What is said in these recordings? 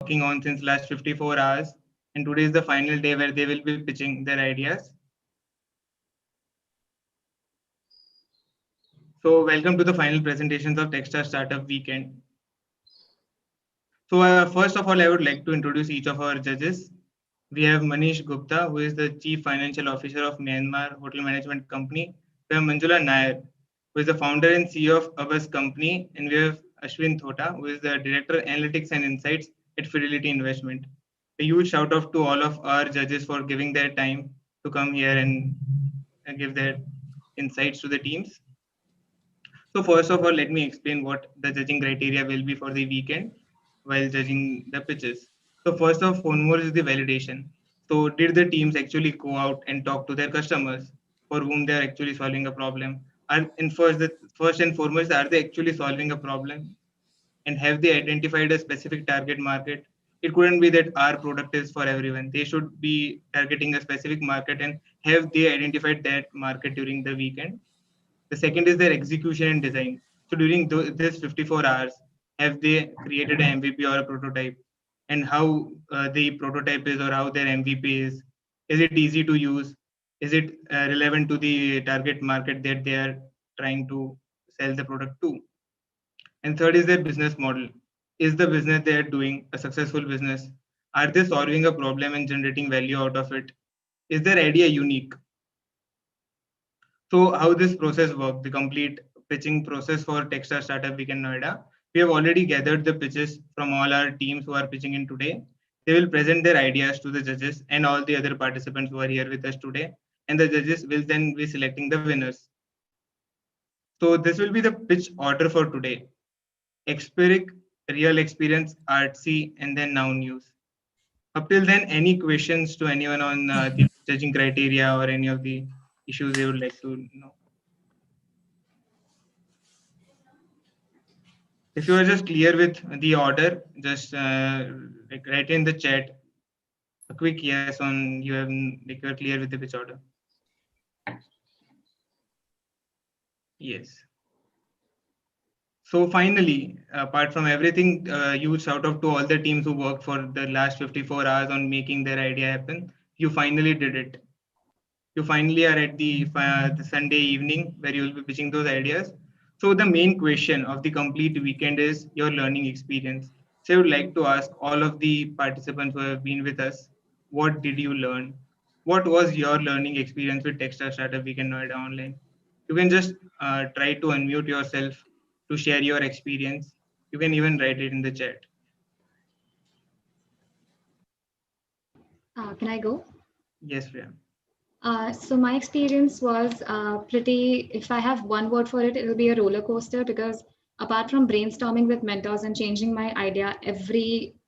working on since last 54 hours, and today is the final day where they will be pitching their ideas. So welcome to the final presentations of TechStars Startup Weekend. So first of all, I would like to introduce each of our judges. We have Manish Gupta, who is the Chief Financial Officer of Myanmar Hotel Management Company. We have Manjula Nair, who is the founder and CEO of Abbas Company. And we have Ashwin Thota, who is the Director Analytics and Insights at Fidelity Investment. A huge shout out to all of our judges for giving their time to come here and give their insights to the teams. So first of all, let me explain what the judging criteria will be for the weekend while judging the pitches. So first of foremost is the validation. So did the teams actually go out and talk to their customers for whom they are actually solving a problem? Are in first and foremost, are they actually solving a problem? And have they identified a specific target market? It couldn't be that our product is for everyone. They should be targeting a specific market, and have they identified that market during the weekend? The second is their execution and design. So during this 54 hours, have they created an MVP or a prototype? And how the prototype is or how their MVP is? Is it easy to use? Is it relevant to the target market that they are trying to sell the product to? And third is their business model. Is the business they are doing a successful business? Are they solving a problem and generating value out of it? Is their idea unique? So how this process works, the complete pitching process for TechStars Startup Weekend Noida. We have already gathered the pitches from all our teams who are pitching in today. They will present their ideas to the judges and all the other participants who are here with us today. And the judges will then be selecting the winners. So this will be the pitch order for today. Experic, real experience, artsy, and then noun use. Up till then, any questions to anyone on the judging criteria or any of the issues they would like to know? If you are just clear with the order, just like write in the chat a quick yes on you have like you are clear with the pitch order. Yes. So finally, apart from everything, huge shout out to all the teams who worked for the last 54 hours on making their idea happen. You finally did it. You finally are at the Sunday evening where you will be pitching those ideas. So the main question of the complete weekend is your learning experience. So I would like to ask all of the participants who have been with us, what did you learn? What was your learning experience with TechStars Startup Weekend Noida Online? You can just try to unmute yourself to share your experience. You can even write it in the chat. Can I go? Yes, Priya. So my experience was pretty, if I have one word for it, it'll be a roller coaster, because apart from brainstorming with mentors and changing my idea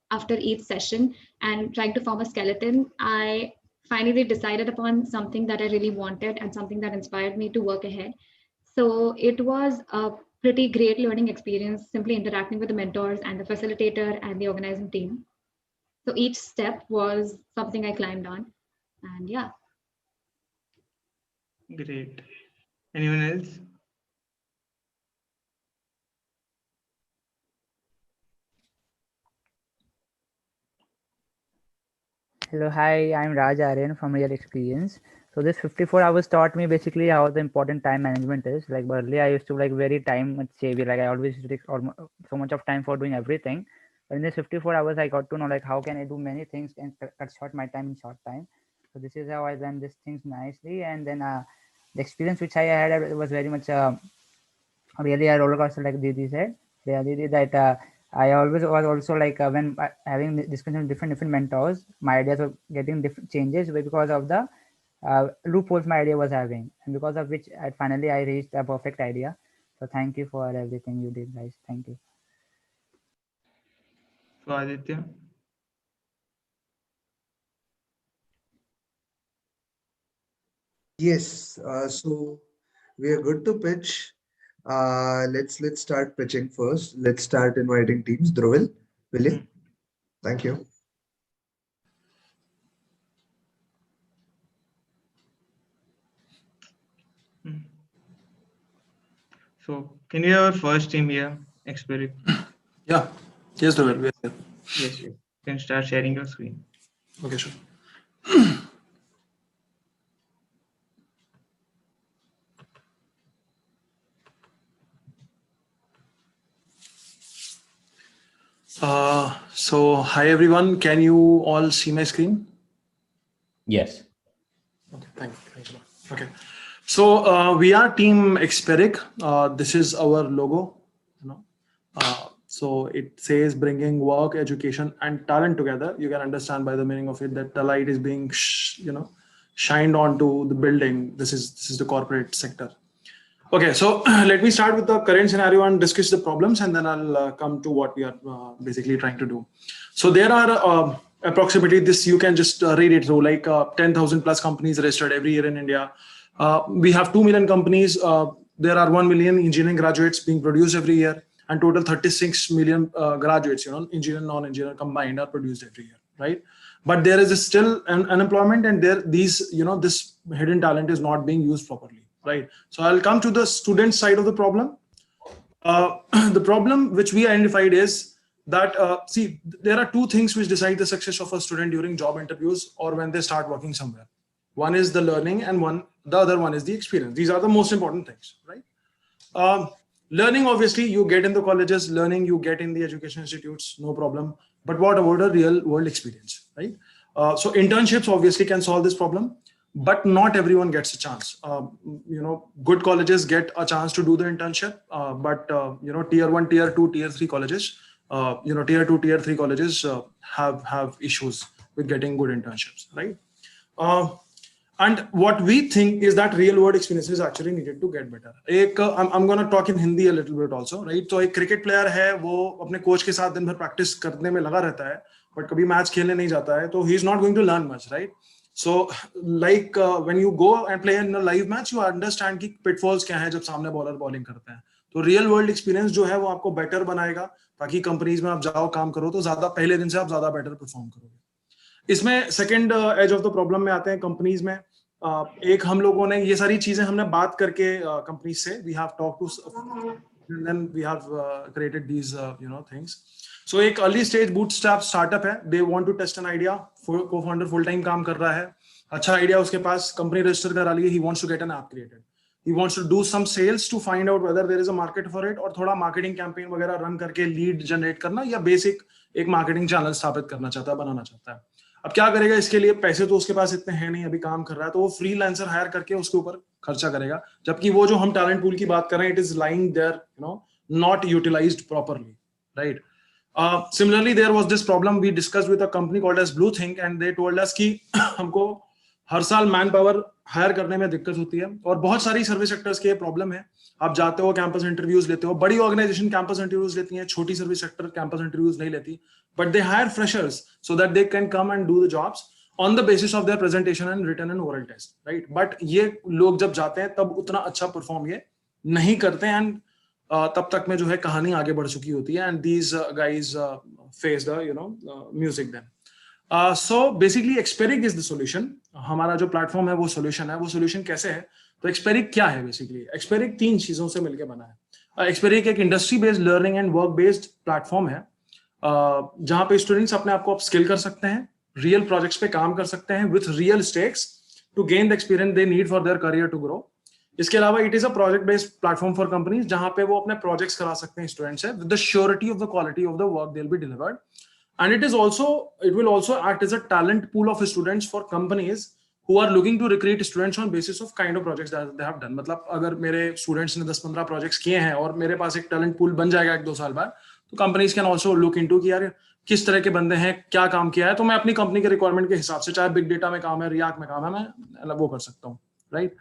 after each session and trying to form a skeleton, I finally decided upon something that I really wanted and something that inspired me to work ahead. So it was a pretty great learning experience, simply interacting with the mentors and the facilitator and the organizing team. So each step was something I climbed on, and yeah. Great. Anyone else? Hello, hi, I'm Raj Aryan from Real Experience. So this 54 hours taught me basically how the important time management is. Like earlier, I used to like very time savvy. Like I always used to take so much of time for doing everything. But in this 54 hours, I got to know like how can I do many things and cut short my time in short time. So this is how I learned these things nicely. And then the experience which I had was very much really a roller coaster, like Didi said. Yeah, Didi, that I always was also like when having discussion with different mentors, my ideas were getting different changes because of the loopholes my idea was having, and because of which finally I reached a perfect idea. So thank you for everything you did, guys. Thank you. So Aditya. Yes, so we are good to pitch. Let's start pitching first. Let's start inviting teams. Dhruvil, will you? Thank you. So can we have our first team here, Experic? Yeah. Yes, Dhruvil, we are here. Yes, yes. can start sharing your screen. Okay, sure. So hi everyone, can you all see my screen? Yes. Okay, thanks a lot. Okay, so we are Team Xperic. This is our logo. You know, so it says bringing work, education, and talent together. You can understand by the meaning of it that the light is being, shined onto the building. This is the corporate sector. Okay, so let me start with the current scenario and discuss the problems, and then I'll come to what we are basically trying to do. So there are approximately this, you can just read it through, like 10,000 plus companies registered every year in India. We have 2 million companies. There are 1 million engineering graduates being produced every year, and total 36 million graduates, engineer, non-engineer combined are produced every year, right? But there is still an unemployment, and this hidden talent is not being used properly. Right. So I'll come to the student side of the problem. The problem which we identified is that, see, there are two things which decide the success of a student during job interviews or when they start working somewhere. One is the learning, and the other one is the experience. These are the most important things, right? Learning, obviously, you get in the colleges, learning you get in the education institutes, no problem. But what about a real world experience, right? So internships obviously can solve this problem. But not everyone gets a chance. Good colleges get a chance to do the internship, but tier 1, tier 2, tier 3 colleges, tier 2, tier 3 colleges have issues with getting good internships, right? And what we think is that real world experiences actually needed to get better. I'm going to talk in Hindi a little bit also, right? So एक cricket player है, वो अपने coach के साथ दिन भर practice करने में लगा रहता है, but कभी match खेलने नहीं जाता है, तो he is not going to learn much, right? So like when you go and play in a live match, you understand कि pitfalls क्या है जब सामने bowler bowling करते हैं. तो real world experience जो है वो आपको better बनाएगा, ताकि companies में आप जाओ काम करो तो ज़्यादा पहले दिन से आप ज़्यादा better perform करोगे. इसमें second edge of the problem में आते हैं companies में. एक हम लोगों ने ये सारी चीजें हमने बात करके companies से, we have talked to, and then we have created these things. So एक early stage bootstrap startup है, they want to test an idea, co-founder full time काम कर रहा है, अच्छा idea उसके पास, company register करा ली है, he wants to get an app created, he wants to do some sales to find out whether there is a market for it, और थोड़ा marketing campaign वगैरह run करके lead generate करना, या basic एक marketing channel स्थापित करना चाहता है, बनाना चाहता है. अब क्या करेगा इसके लिए, पैसे तो उसके पास इतने हैं नहीं, अभी काम कर रहा है, तो वो फ्रीलांसर हायर करके उसके ऊपर खर्चा करेगा, जबकि वो जो हम टैलेंट पूल की बात कर रहे हैं, it is lying there, not utilised properly, right? Similarly, there was this problem we discussed with a company called as Bluethink, and they told us कि हमको हर साल मैन पावर हायर करने में दिक्कत होती है, और बहुत सारी सर्विस सेक्टर्स के प्रॉब्लम है. आप जाते हो कैंपस इंटरव्यूज लेते हो, बड़ी ऑर्गेनाइजेशन कैंपस इंटरव्यूज लेती हैं, छोटी सर्विस सेक्टर कैंपस इंटरव्यूज नहीं लेती, but they hire freshers so that they can come and do the jobs on the basis of their presentation and written and oral test, right? But ये लोग जब जाते हैं तब उतना अच्छा परफॉर्म ये नहीं करते, एंड तब तक में जो है कहानी आगे बढ़ चुकी होती है, and these guys face the music then. So basically Xperic is the solution. हमारा जो प्लेटफॉर्म है वो सोल्यूशन है. वो सोल्यूशन कैसे है? तो Xperic क्या है बेसिकली? Xperic 3 चीजों से मिलकर बना है. Xperic एक industry based learning and work based platform है, जहां पे स्टूडेंट्स अपने आप को अपस्किल कर सकते हैं, रियल प्रोजेक्ट्स पे काम कर सकते हैं with real stakes to gain the experience they need for their career to grow. इसके अलावा it is a project based platform for companies, जहां पे वो अपने प्रोजेक्ट्स करा सकते हैं स्टूडेंट्स से with the surety of the quality of the work they will be delivered. And it will also act as a talent pool of students for companies who are looking to recruit students on basis of kind of projects that they have done. मतलब अगर मेरे students ने 10-15 projects किए हैं और मेरे पास एक talent pool बन जाएगा 1-2 साल बाद, तो companies can also look into कि यार किस तरह के बंदे हैं, क्या काम किया है, तो मैं अपनी कंपनी के रिक्वायरमेंट के हिसाब से, चाहे बिग डेटा में काम है, रिएक्ट में काम है, मैं वो कर सकता हूँ, राइट?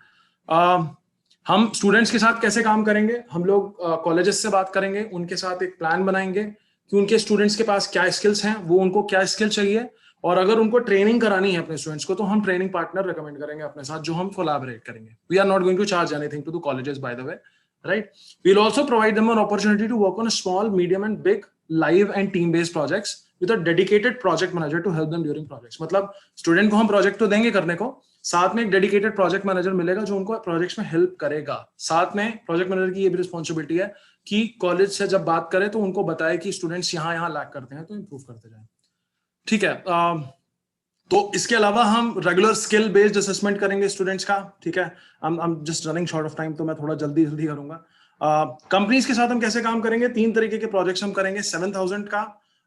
हम स्टूडेंट्स के साथ कैसे काम करेंगे? हम लोग कॉलेजेस से बात करेंगे, उनके साथ एक प्लान बनाएंगे कि उनके स्टूडेंट्स के पास क्या स्किल्स हैं, वो उनको क्या स्किल चाहिए, और अगर उनको ट्रेनिंग करानी है अपने स्टूडेंट्स को, तो हम ट्रेनिंग पार्टनर रेकमेंड करेंगे अपने साथ, जो हम कोलैबोरेट करेंगे. We are not going to charge anything to the colleges by the way, right? We will also provide them an opportunity to work on small, medium and big live and team based projects with a dedicated project manager to help them during projects. मतलब student को हम project तो देंगे करने को, साथ में एक डेडिकेटेड प्रोजेक्ट मैनेजर मिलेगा जो उनको प्रोजेक्ट्स में हेल्प करेगा. साथ में प्रोजेक्ट मैनेजर की ये भी रिस्पॉन्सिबिलिटी है कि कॉलेज से जब बात करें तो उनको बताए कि स्टूडेंट्स यहाँ लैक करते हैं तो इंप्रूव करते जाएं. ठीक है, तो इसके अलावा हम रेगुलर स्किल बेस्ड असेसमेंट करेंगे स्टूडेंट्स का, ठीक है। I'm just running short of time, तो मैं थोड़ा जल्दी करूंगा। कंपनीज के साथ हम कैसे काम करेंगे, 3 तरीके के प्रोजेक्ट्स हम करेंगे। 7,000 का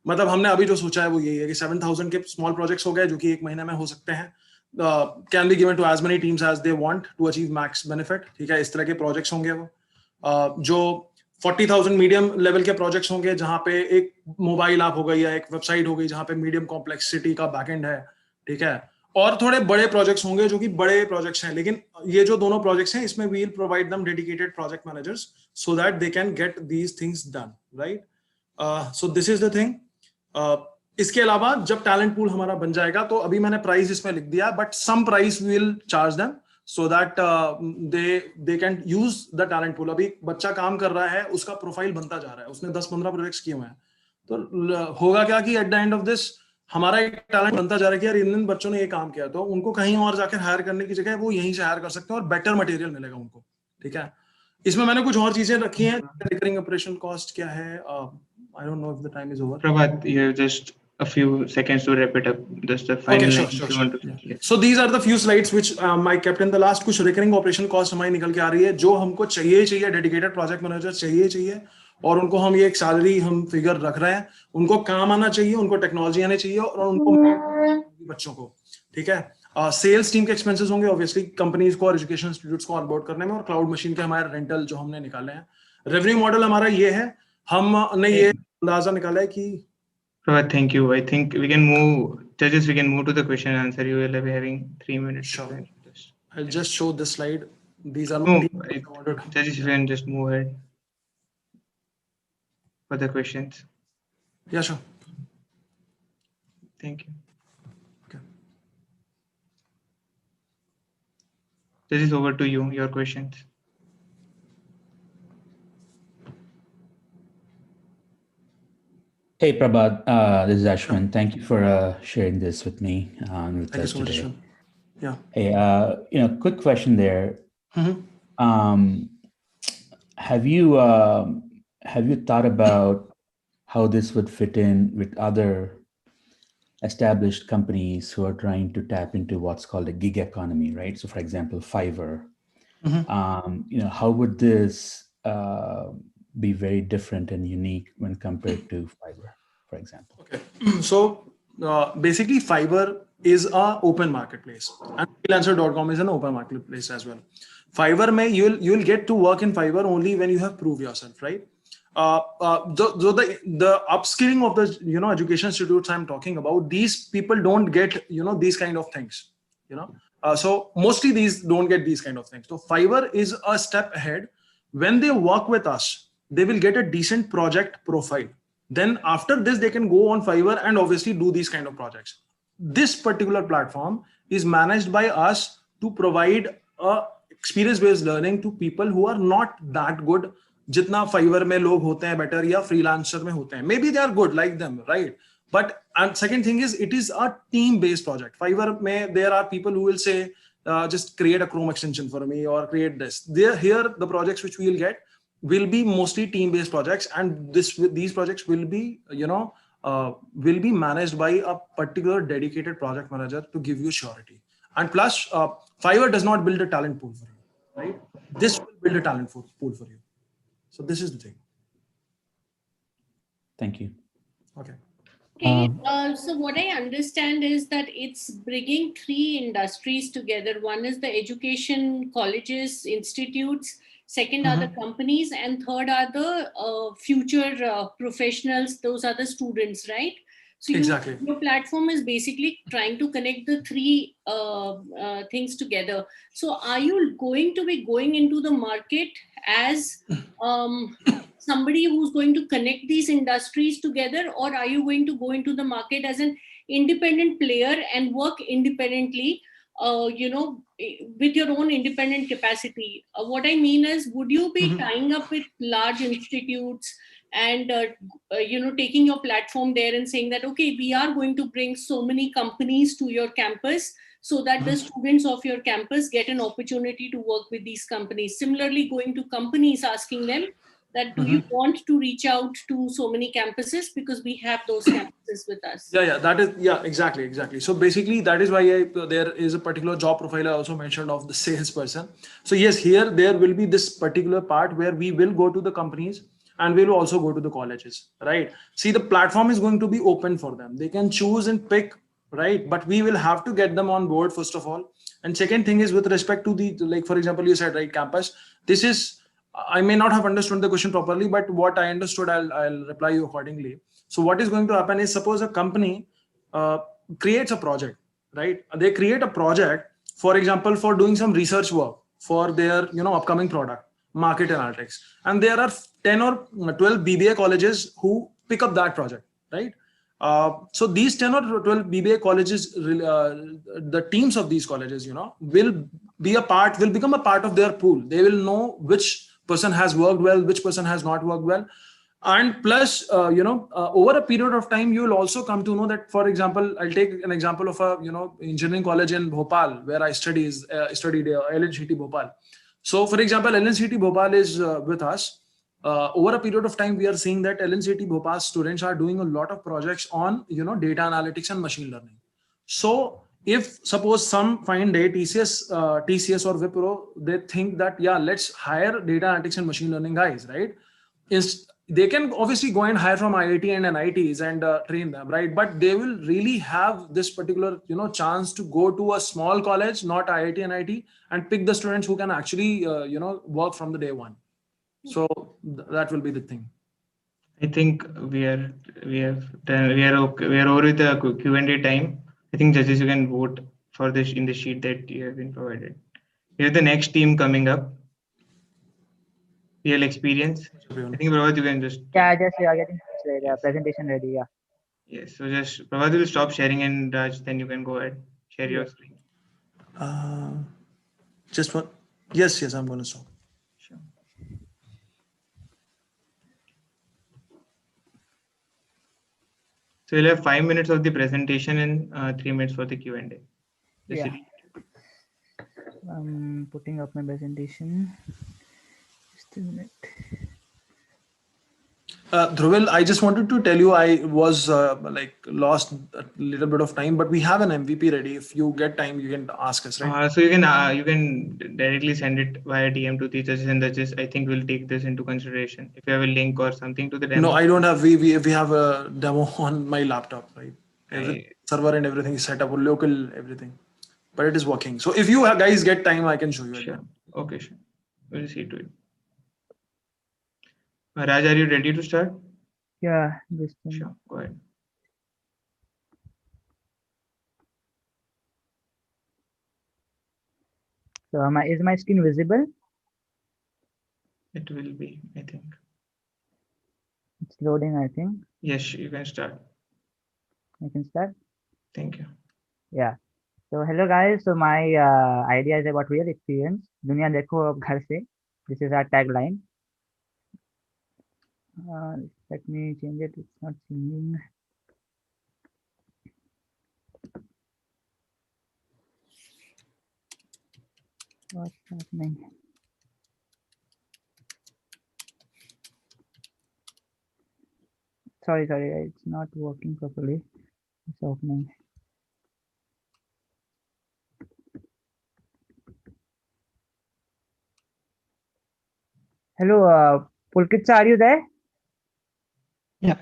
मतलब हमने अभी जो सोचा है वो यही है कि 7,000 के स्मॉल प्रोजेक्ट्स हो गए जो कि 1 महीने में हो सकते हैं, can be given to as many teams as they want to achieve max benefit, ठीक है। इस तरह के प्रोजेक्ट्स होंगे वो। जो 40,000 मीडियम लेवल के प्रोजेक्ट्स होंगे जहां पे एक मोबाइल ऐप हो गई या एक वेबसाइट हो गई जहां पे मीडियम कॉम्प्लेक्सिटी का बैकएंड है, ठीक है। और थोड़े बड़े प्रोजेक्ट्स होंगे जो कि बड़े प्रोजेक्ट्स हैं, लेकिन ये जो दोनों प्रोजेक्ट्स हैं इसमें we will provide them dedicated project managers so that they can get these things done, right. So this is the thing. इसके अलावा जब टैलेंट पूल हमारा बन जाएगा तो अभी मैंने प्राइस इसमें लिख दिया, but some price we will charge them so that they can use the talent pool। अभी बच्चा काम कर रहा है, उसका प्रोफाइल बनता जा रहा है, उसने 10-15 प्रोजेक्ट्स किए हुए हैं, तो होगा क्या कि at the end of this हमारा एक टैलेंट बनता जा रहा है कि यार इन बच्चों ने ये काम किया, तो उनको कहीं और जाकर हायर करने की जगह वो यहीं से हायर कर सकते हैं और बेटर मटेरियल मिलेगा उनको, ठीक है। इसमें मैंने कुछ और चीजें रखी हैं, रिकरिंग ऑपरेशन कॉस्ट क्या है, I don't know if the time is over. Prabhat, you have just a few seconds to wrap it up. Just the final Okay, line if you want to. sure. So these are the few slides which I kept in the last। कुछ recurring operation cost हमारी निकल के आ रही है जो हमको चाहिए, dedicated project manager चाहिए, और उनको हम ये एक सैलरी हम फिगर रख रहे हैं, उनको काम आना चाहिए, उनको टेक्नोलॉजी आनी चाहिए और उनको बच्चों को, ठीक है। सेल्स टीम के एक्सपेंसेस होंगे ऑब्वियसली कंपनीज को और एजुकेशन इंस्टीट्यूट्स को ऑनबोर्ड करने में, और क्लाउड मशीन के हमारे रेंटल जो हमने निकाले हैं। रेवेन्यू मॉडल हमारा ये है, हमने ये अंदाजा निकाला है कि Prabhat, thank you. I think we can move, judges, we can move to the question and answer. You will be having 3 minutes. Sure. I'll just show this slide. These are No, ordered. judges, you can just move ahead for the questions. Yeah, sure. Thank you. Okay. Judges, over to you, your questions. Hey, Prabhat, this is Ashwin. Thank you for sharing this with me and with Thank you us so much, today. Ashwin. Yeah. Hey, quick question there. Have you thought about how this would fit in with other established companies who are trying to tap into what's called a gig economy, right? So, for example, Fiverr. How would this be very different and unique when compared to Fiverr, for example? Okay. So basically, Fiverr is an open marketplace, and freelancer.com is an open marketplace as well. Fiverr, you'll get to work in Fiverr only when you have proved yourself, right? The upskilling of the education institutes I'm talking about, these people don't get these kind of things, so mostly these don't get these kind of things. So Fiverr is a step ahead. When they work with us, they will get a decent project profile. Then after this, they can go on Fiverr and obviously do these kind of projects. This particular platform is managed by us to provide a experience-based learning to people who are not that good. जितना Fiverr में लोग होते हैं better या freelancer में होते हैं, maybe they are good like them, right? But and second thing is, it is a team-based project. Fiverr में there are people who will say, just create a Chrome extension for me or create this. Here the projects which we will get will be mostly team-based projects, and these projects will be will be managed by a particular dedicated project manager to give you surety. And plus, Fiverr does not build a talent pool for you, right? This will build a talent pool for you. So this is the thing. Thank you. Okay. Okay, so what I understand is that it's bringing 3 industries together. One is the education, colleges, institutes. Second are the companies, and third are the future professionals. Those are the students, right? So exactly. Your platform is basically trying to connect the 3 things together. So are you going to be going into the market as somebody who's going to connect these industries together, or are you going to go into the market as an independent player and work independently, with your own independent capacity? What I mean is, would you be tying up with large institutes and taking your platform there and saying that, okay, we are going to bring so many companies to your campus so that the students of your campus get an opportunity to work with these companies? Similarly, going to companies, asking them, that do you want to reach out to so many campuses, because we have those campuses with us. That is, exactly. So basically that is why there is a particular job profile I also mentioned of the salesperson. So yes, here there will be this particular part where we will go to the companies and we will also go to the colleges, right? See, the platform is going to be open for them. They can choose and pick, right? But we will have to get them on board first of all. And second thing is with respect to the, like, for example, you said, right, campus. This is, I may not have understood the question properly, but what I understood, I'll reply you accordingly. So what is going to happen is, suppose a company creates a project, right? They create a project, for example, for doing some research work for their, upcoming product, market analytics. And there are 10 or 12 BBA colleges who pick up that project, right? So these 10 or 12 BBA colleges, the teams of these colleges, will become a part of their pool. They will know which person has worked well, which person has not worked well. And plus, over a period of time, you will also come to know that, for example, I'll take an example of a, engineering college in Bhopal, where I studied LNCT Bhopal. So, for example, LNCT Bhopal is with us. Over a period of time, we are seeing that LNCT Bhopal students are doing a lot of projects on, data analytics and machine learning. So, if suppose some fine day TCS or Wipro, they think that, let's hire data analytics and machine learning guys, right? They can obviously go and hire from IIT and NITs and train them, right? But they will really have this particular, chance to go to a small college, not IIT, NIT, and pick the students who can actually, work from the day one. So that will be the thing. I think we are over with the Q&A time. I think judges, you can vote for this in the sheet that you have been provided. We have the next team coming up. Real experience. I think Prabhat, you can just. Yeah, just we are getting the presentation ready. Yeah. Yes. So just Prabhat will stop sharing, and Raj, then you can go ahead, share your screen. Just one. Yes, I'm going to stop. Sure. So we'll have 5 minutes of the presentation and 3 minutes for the Q&A. Yeah. I'm putting up my presentation. Just a minute. Dhruvel, I just wanted to tell you, I was lost a little bit of time, but we have an MVP ready. If you get time, you can ask us, right? So you can directly send it via DM to the judges, and judges, I think, will take this into consideration. If you have a link or something to the demo. No, I don't have. We have a demo on my laptop, right? Server and everything is set up, local everything, but it is working. So if you guys get time, I can show you. Sure. Okay, sure. We'll see to it. Raj, are you ready to start? Yeah. Sure. Go ahead. So is my screen visible? It will be, I think. It's loading, I think. Yes, you can start. I can start. Thank you. Yeah. So hello guys. So my idea is about real experience. Dunia dekho ab ghar se. This is our tagline. Let me change it. It's not changing. What's happening? Sorry, it's not working properly. It's opening. Hello, Pulkit, are you there? Yeah.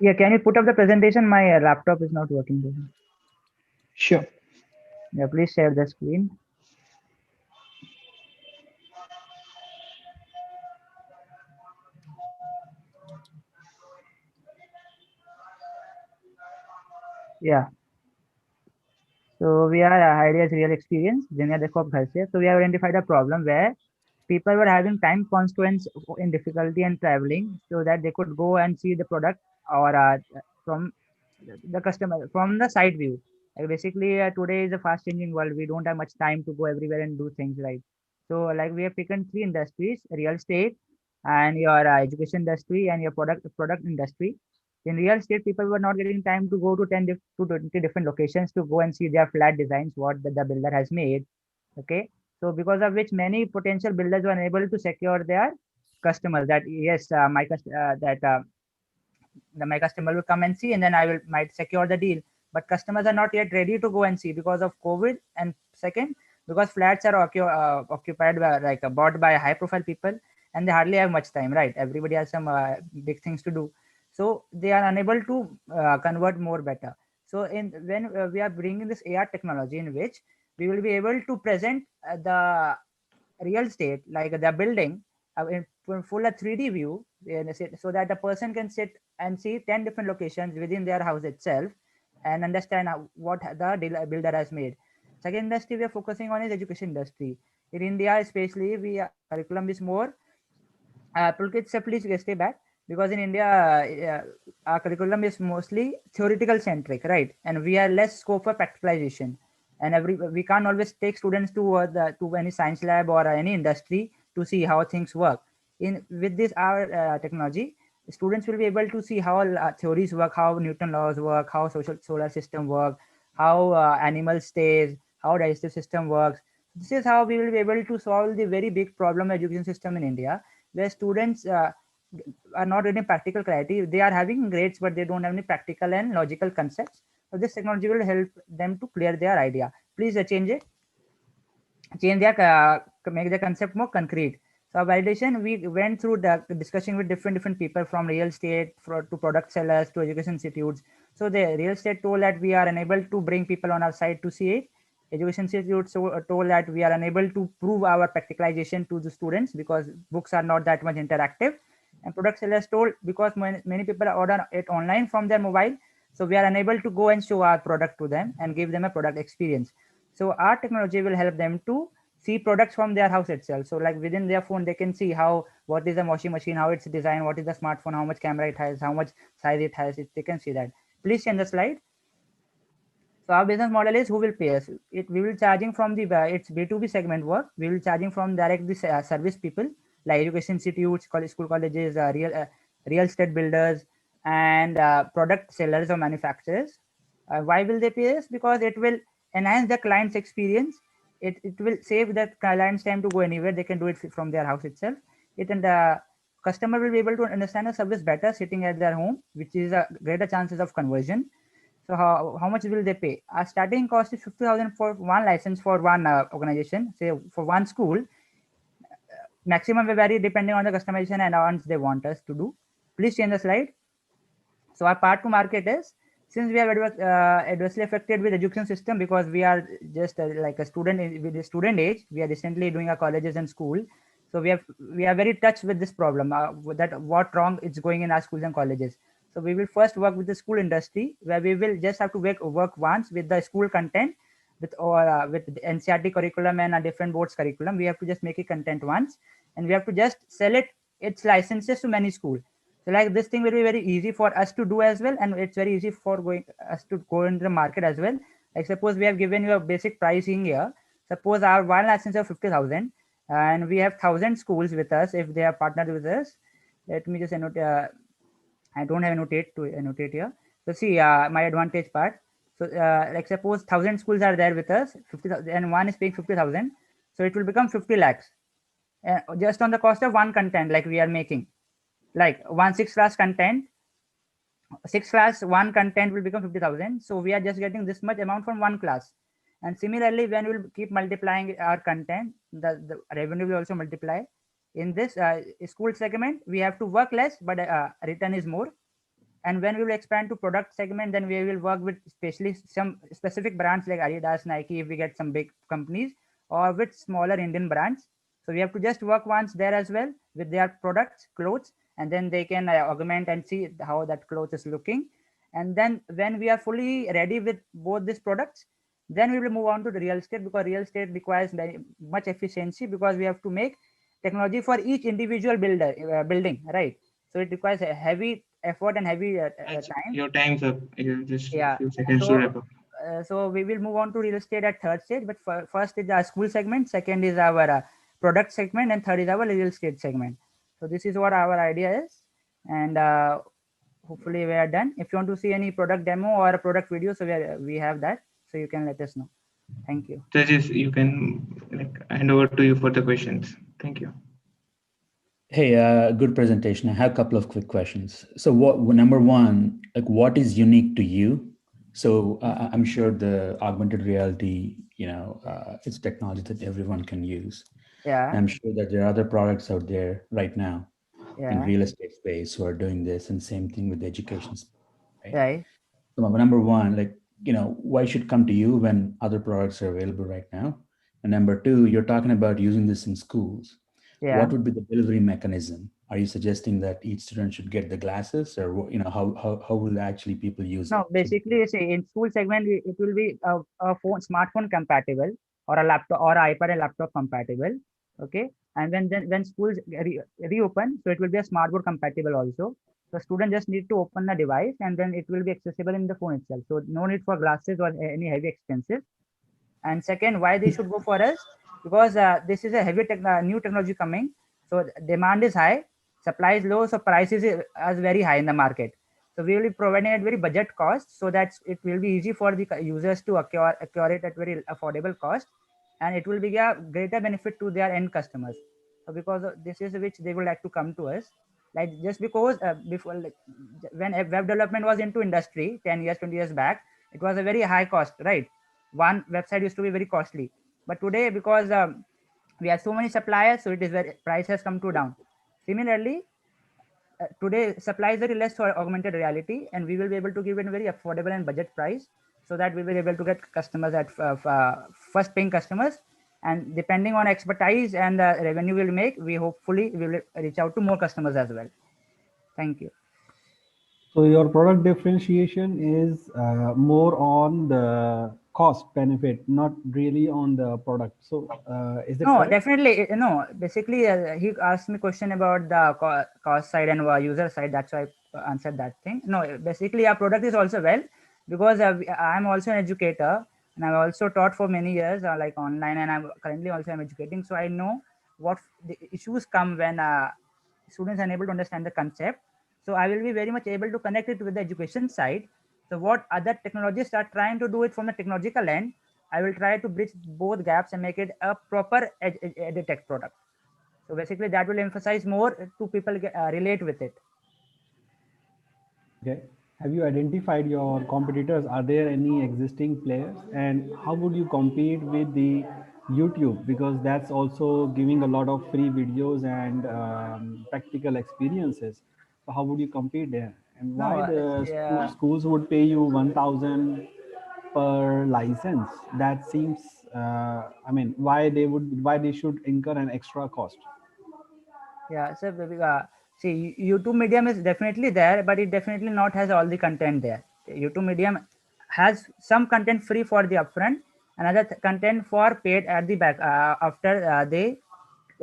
Yeah, can you put up the presentation? My laptop is not working. Sure. Yeah, please share the screen. Yeah. So we are ideas real experience. So we have identified a problem where people were having time constraints in difficulty and traveling, so that they could go and see the product or from the customer from the side view. Like basically, today is a fast changing world. We don't have much time to go everywhere and do things, right? So like we have taken 3 industries: real estate, and your education industry, and your product industry. In real estate, people were not getting time to go to 10 to 20 different locations to go and see their flat designs, what the builder has made. Okay. So because of which many potential builders were unable to secure their customers that yes, my customer will come and see, and then I will might secure the deal. But customers are not yet ready to go and see because of COVID, and second, because flats are occupied by bought by high profile people, and they hardly have much time, right? Everybody has some big things to do, so they are unable to convert more better. So when we are bringing this AR technology, in which we will be able to present the real estate, like the building, in full a 3D view, so that the person can sit and see 10 different locations within their house itself and understand what the builder has made. Second industry we are focusing on is education industry. In India, especially, curriculum is more. Pulkit sir, please stay back, because in India, our curriculum is mostly theoretical centric, right? And we are less scope for practicalization. And we can't always take students to any science lab or any industry to see how things work. With this our technology, students will be able to see how theories work, how Newton laws work, how solar system work, how animals stays, how digestive system works. This is how we will be able to solve the very big problem education system in India, where students are not getting practical clarity. They are having grades, but they don't have any practical and logical concepts. So this technology will help them to clear their idea. Please change their make the concept more concrete. So validation, we went through the discussion with different people, from real estate to product sellers to education institutes. So the real estate told that we are unable to bring people on our side to see it. Education institutes told that we are unable to prove our practicalization to the students because books are not that much interactive. And product sellers told, because many people order it online from their mobile, so we are unable to go and show our product to them and give them a product experience. So our technology will help them to see products from their house itself. So like within their phone, they can see what is the washing machine, how it's designed, what is the smartphone, how much camera it has, how much size it has. They can see that. Please change the slide. So our business model is, who will pay us? We will charging from the it's B2B segment work. We will charging from direct the service people like education institutes, school colleges, real estate builders, and product sellers or manufacturers. Why will they pay us? Because it will enhance the client's experience. It will save the client's time to go anywhere. They can do it from their house itself. And the customer will be able to understand the service better sitting at their home, which is a greater chances of conversion. So how much will they pay? Our starting cost is 50,000 for one license for one organization, say for one school. Maximum will vary depending on the customization and add-ons they want us to do. Please change the slide. So our part to market is, since we are adversely affected with education system, because we are just like a student with the student age, we are recently doing our colleges and school. So we are very touched with this problem, that what wrong is going in our schools and colleges. So we will first work with the school industry, where we will just have to work once with the school content, with the NCERT curriculum and a different boards curriculum. We have to just make it content once, and we have to just sell its licenses to many schools. So like this thing will be very easy for us to do as well, and it's very easy for us to go into the market as well. Like suppose we have given you a basic pricing here. Suppose our one license of 50,000, and we have 1,000 schools with us if they are partnered with us. Let me just annotate. I don't have annotate to annotate here. So see my advantage part. So like suppose 1,000 schools are there with us, 50,000, and one is paying 50,000. So it will become 50 lakhs just on the cost of one content like we are making. Like 6th class content, 6th class one content will become 50,000. So we are just getting this much amount from one class. And similarly, when we'll keep multiplying our content, the revenue will also multiply. In this school segment, we have to work less, but return is more. And when we will expand to product segment, then we will work with some specific brands like Adidas, Nike, if we get some big companies, or with smaller Indian brands. So we have to just work once there as well with their products, clothes, and then they can augment and see how that cloth is looking. And then when we are fully ready with both these products, then we will move on to the real estate, because real estate requires very much efficiency, because we have to make technology for each individual building, right? So it requires a heavy effort and heavy time. Your time's up. You just Yeah. a few seconds to wrap up. So we will move on to real estate at third stage, but first is our school segment, second is our product segment, and third is our real estate segment. So this is what our idea is, and hopefully we are done. If you want to see any product demo or a product video, so we have that, so you can let us know. Thank you. Judges, you can hand over to you for the questions. Thank you. Hey, good presentation. I have a couple of quick questions. So number one, like what is unique to you? So I'm sure the augmented reality, it's technology that everyone can use. Yeah. And I'm sure that there are other products out there right now in Yeah. real estate space who are doing this, and same thing with the education space, right? Right. So number one, like, why should come to you when other products are available right now? And number two, you're talking about using this in schools. Yeah. What would be the delivery mechanism? Are you suggesting that each student should get the glasses, or how will actually people use it? No, basically, say in school segment, it will be a phone, smartphone compatible, or a laptop, or iPad and laptop compatible. Okay, and when schools reopen, so it will be a smartboard compatible also. So student just need to open the device, and then it will be accessible in the phone itself. So no need for glasses or any heavy expensive. And second, why they should go for us? Because this is a new technology coming. So demand is high, supply is low, so prices is very high in the market. So we will be providing at very budget cost, so that it will be easy for the users to acquire it at very affordable cost, and it will be a greater benefit to their end customers. So because this is which they would like to come to us, like just because before, like, when web development was into industry 10 years, 20 years back, it was a very high cost, right? One website used to be very costly, but today, because we have so many suppliers, so it is very, price has come to down. Similarly, today supply is very less for augmented reality, and we will be able to give it a very affordable and budget price, so that we will be able to get customers at first paying customers. And depending on expertise and the revenue we'll make, we hopefully will reach out to more customers as well. Thank you. So your product differentiation is more on the cost benefit, not really on the product. So is it No, correct? definitely no. Basically, he asked me question about the cost side and user side. That's why I answered that thing. No, basically, our product is also well, because I'm also an educator, and I've also taught for many years, like online, and I'm currently also I'm educating. So I know what the issues come when students are unable to understand the concept. So I will be very much able to connect it with the education side. So what other technologists are trying to do it from the technological end, I will try to bridge both gaps and make it a proper edtech product. So basically, that will emphasize more to people relate with it. Okay. Have you identified your competitors? Are there any existing players? And how would you compete with the YouTube? Because that's also giving a lot of free videos and practical experiences. So how would you compete there? And why No, the yeah. schools would pay you 1,000 per license? That seems, I mean, why they should incur an extra cost? Yeah, so see, YouTube Medium is definitely there, but it definitely not has all the content there. YouTube Medium has some content free for the upfront, another content for paid at the back after they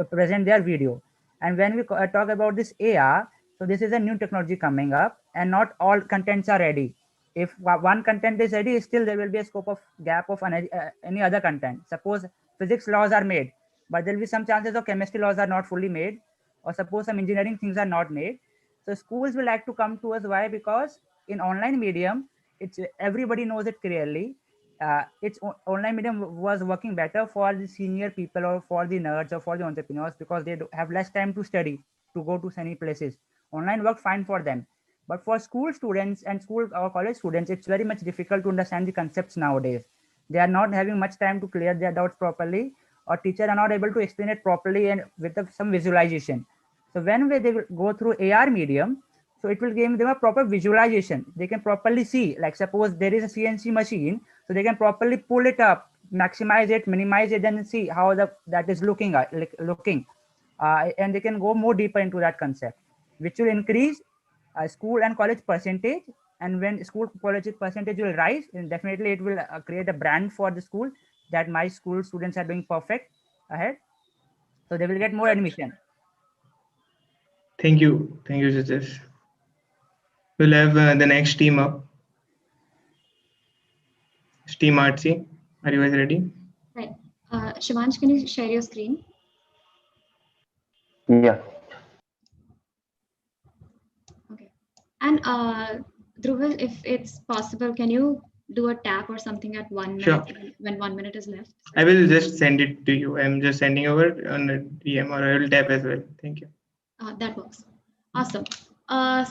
present their video. And when we talk about this AR, so this is a new technology coming up, and not all contents are ready. If one content is ready, still there will be a scope of gap of any other content. Suppose physics laws are made, but there will be some chances of chemistry laws are not fully made, or suppose some engineering things are not made. So schools will like to come to us. Why? Because in online medium, it's everybody knows it clearly. It's online medium was working better for the senior people, or for the nerds, or for the entrepreneurs, because they have less time to study, to go to sunny places. Online worked fine for them, but for school students and school or college students, it's very much difficult to understand the concepts nowadays. They are not having much time to clear their doubts properly, or teachers are not able to explain it properly and with some visualization. So when they will go through AR medium, so it will give them a proper visualization. They can properly see, like suppose there is a CNC machine, so they can properly pull it up, maximize it, minimize it, and see how that is looking, and they can go more deeper into that concept, which will increase school and college percentage. And when school college percentage will rise, then definitely it will create a brand for the school, that my school students are doing perfect ahead, so they will get more admission. Thank you, judges. We'll have the next team up. Team Artsy, are you guys ready? Right. Shivansh, can you share your screen? Yeah. Okay. And Dhruval, if it's possible, can you do a tap or something at 1 minute, Sure. when 1 minute is left? I will just send it to you. I'm just sending over on a DM, or I will tap as well. Thank you. That works. Awesome.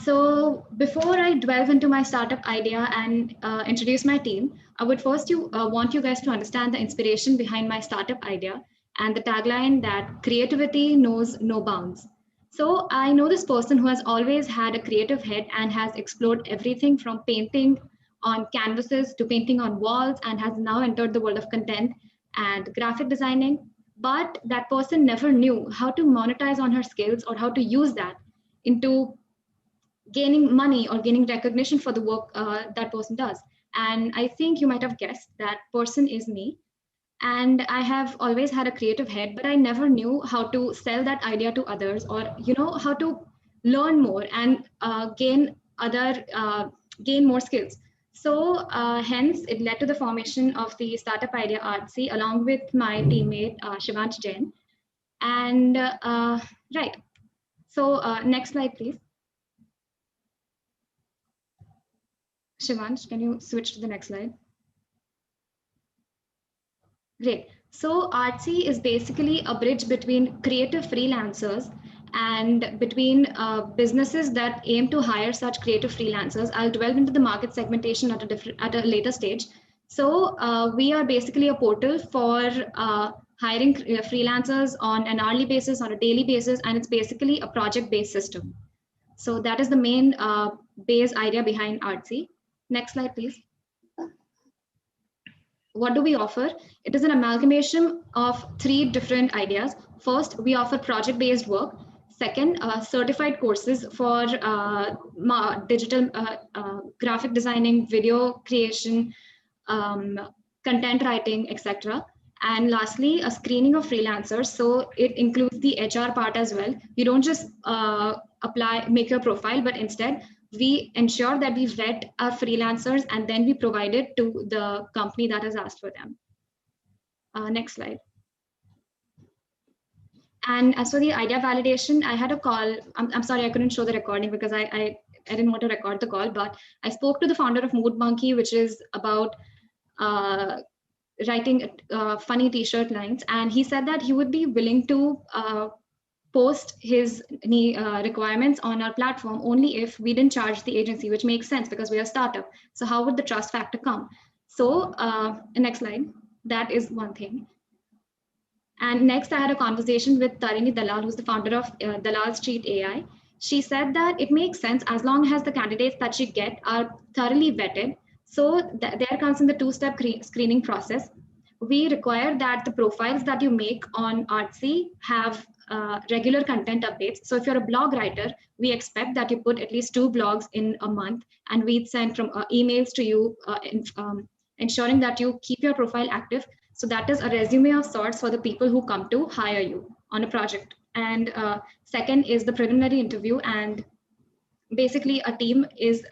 So before I delve into my startup idea and introduce my team, I would first want you guys to understand the inspiration behind my startup idea and the tagline that creativity knows no bounds. So I know this person who has always had a creative head and has explored everything from painting on canvases to painting on walls and has now entered the world of content and graphic designing. But that person never knew how to monetize on her skills or how to use that into gaining money or gaining recognition for the work that person does. And I think you might have guessed that person is me. And I have always had a creative head, but I never knew how to sell that idea to others, or how to learn more and gain more skills. So hence it led to the formation of the startup idea Artsy along with my teammate Shivansh Jain. And right, so next slide, please. Shivansh, can you switch to the next slide? Great. So Artsy is basically a bridge between creative freelancers and between businesses that aim to hire such creative freelancers. I'll delve into the market segmentation at a later stage. So we are basically a portal for hiring freelancers on an hourly basis, on a daily basis, and it's basically a project-based system. So that is the main base idea behind Artsy. Next slide, please. What do we offer? It is an amalgamation of 3 different ideas. First, we offer project-based work. Second, certified courses for digital graphic designing, video creation, content writing, etc. And lastly, a screening of freelancers. So it includes the HR part as well. You don't just make your profile, but instead we ensure that we vet our freelancers and then we provide it to the company that has asked for them. Next slide. And as for the idea validation, I had a call. I'm sorry, I couldn't show the recording because I didn't want to record the call, but I spoke to the founder of Mood Monkey, which is about writing funny t-shirt lines. And he said that he would be willing to post his requirements on our platform only if we didn't charge the agency, which makes sense because we are a startup. So how would the trust factor come? So next slide. That is one thing. And next, I had a conversation with Tarini Dalal, who's the founder of Dalal Street AI. She said that it makes sense as long as the candidates that she get are thoroughly vetted. So there comes in the 2-step screening process. We require that the profiles that you make on Artsy have regular content updates. So if you're a blog writer, we expect that you put at least 2 blogs in a month, and we'd send from emails to you, ensuring that you keep your profile active. So that is a resume of sorts for the people who come to hire you on a project. And second is the preliminary interview. And basically a team is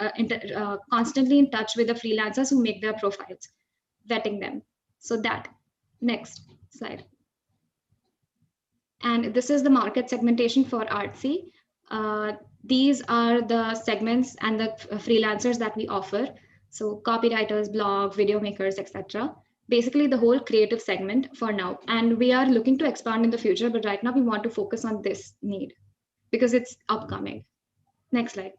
constantly in touch with the freelancers who make their profiles, vetting them. So that, next slide. And this is the market segmentation for Artsy. These are the segments and the freelancers that we offer. So copywriters, blog, video makers, etc. Basically the whole creative segment for now. And we are looking to expand in the future, but right now we want to focus on this need because it's upcoming. Next slide.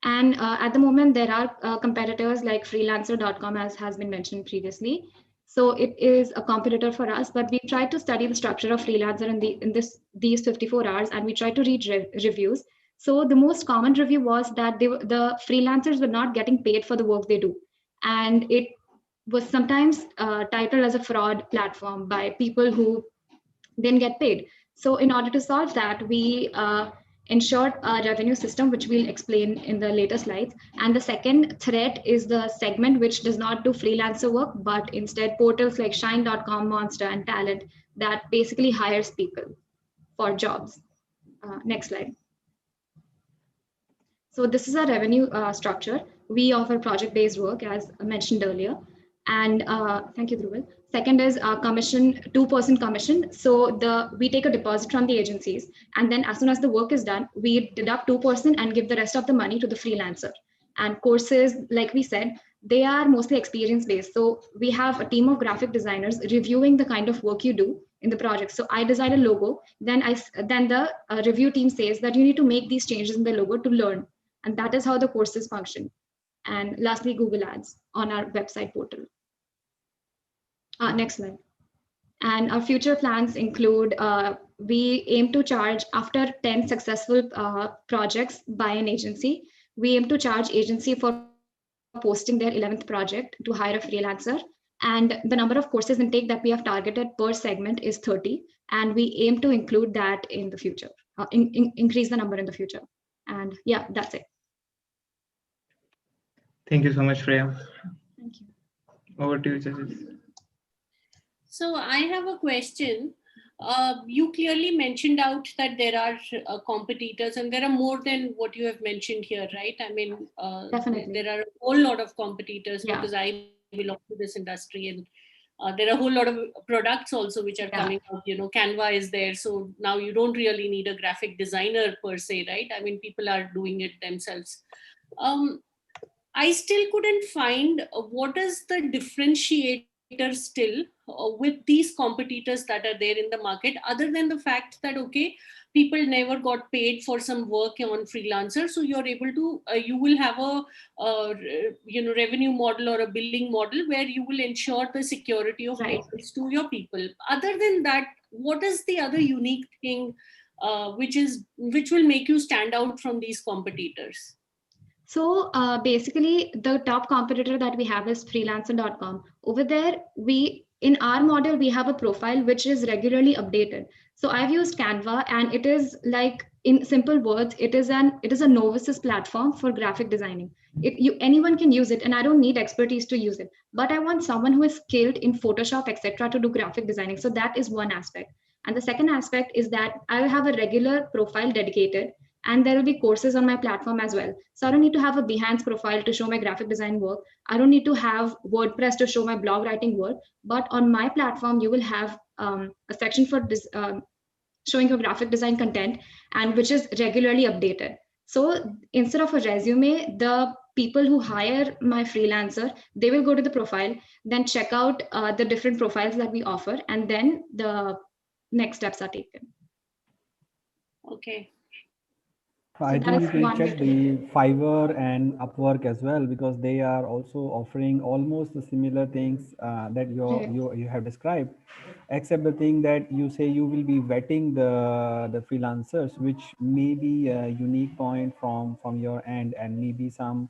And at the moment, there are competitors like freelancer.com, as has been mentioned previously. So it is a competitor for us, but we try to study the structure of freelancer in these 54 hours, and we try to read reviews. So the most common review was that the freelancers were not getting paid for the work they do. And it was sometimes titled as a fraud platform by people who didn't get paid. So in order to solve that, we ensured a revenue system, which we'll explain in the later slides. And the second threat is the segment which does not do freelancer work, but instead portals like Shine.com, Monster, and Talent that basically hires people for jobs. Next slide. So this is our revenue structure. We offer project-based work, as mentioned earlier. And thank you, Dhruval. Second is commission, 2% commission. So we take a deposit from the agencies, and then as soon as the work is done, we deduct 2% and give the rest of the money to the freelancer. And courses, like we said, they are mostly experience-based. So we have a team of graphic designers reviewing the kind of work you do in the project. So I design a logo, then the review team says that you need to make these changes in the logo to learn, and that is how the courses function. And lastly, Google Ads on our website portal. Next slide. And our future plans include, we aim to charge after 10 successful projects by an agency. We aim to charge agency for posting their 11th project to hire a freelancer. And the number of courses intake that we have targeted per segment is 30. And we aim to include that in the future, increase the number in the future. And yeah, that's it. Thank you so much, Freya. Thank you. Over to you, judges. So I have a question. You clearly mentioned out that there are competitors, and there are more than what you have mentioned here, right? I mean, Definitely. there are a whole lot of competitors, Yeah. because I belong to this industry, and there are a whole lot of products also which are coming out. You know, Canva is there, so now you don't really need a graphic designer per se, right? I mean, people are doing it themselves. I still couldn't find what is the differentiator still with these competitors that are there in the market, other than the fact that, okay, people never got paid for some work on freelancer, so you're able to you will have a revenue model or a billing model where you will ensure the security of payments to your people. Other than that, what is the other unique thing which will make you stand out from these competitors? So basically, the top competitor that we have is freelancer.com. Over there, in our model, we have a profile which is regularly updated. So I've used Canva, and it is like, in simple words, it is a novices platform for graphic designing. Anyone can use it, and I don't need expertise to use it. But I want someone who is skilled in Photoshop, etc., to do graphic designing. So that is one aspect. And the second aspect is that I will have a regular profile dedicated, and there will be courses on my platform as well. So I don't need to have a Behance profile to show my graphic design work. I don't need to have WordPress to show my blog writing work. But on my platform, you will have a section for this, showing your graphic design content, and which is regularly updated. So instead of a resume, the people who hire my freelancer, they will go to the profile, then check out the different profiles that we offer, and then the next steps are taken. Okay. I think you can check the Fiverr and Upwork as well, because they are also offering almost the similar things that you have described, except the thing that you say you will be vetting the freelancers, which may be a unique point from your end, and maybe some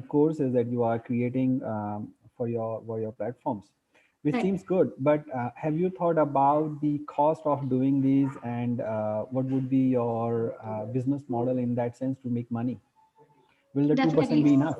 courses that you are creating for your platforms, which seems good. But have you thought about the cost of doing these, and what would be your business model in that sense to make money? Will the 2% be enough?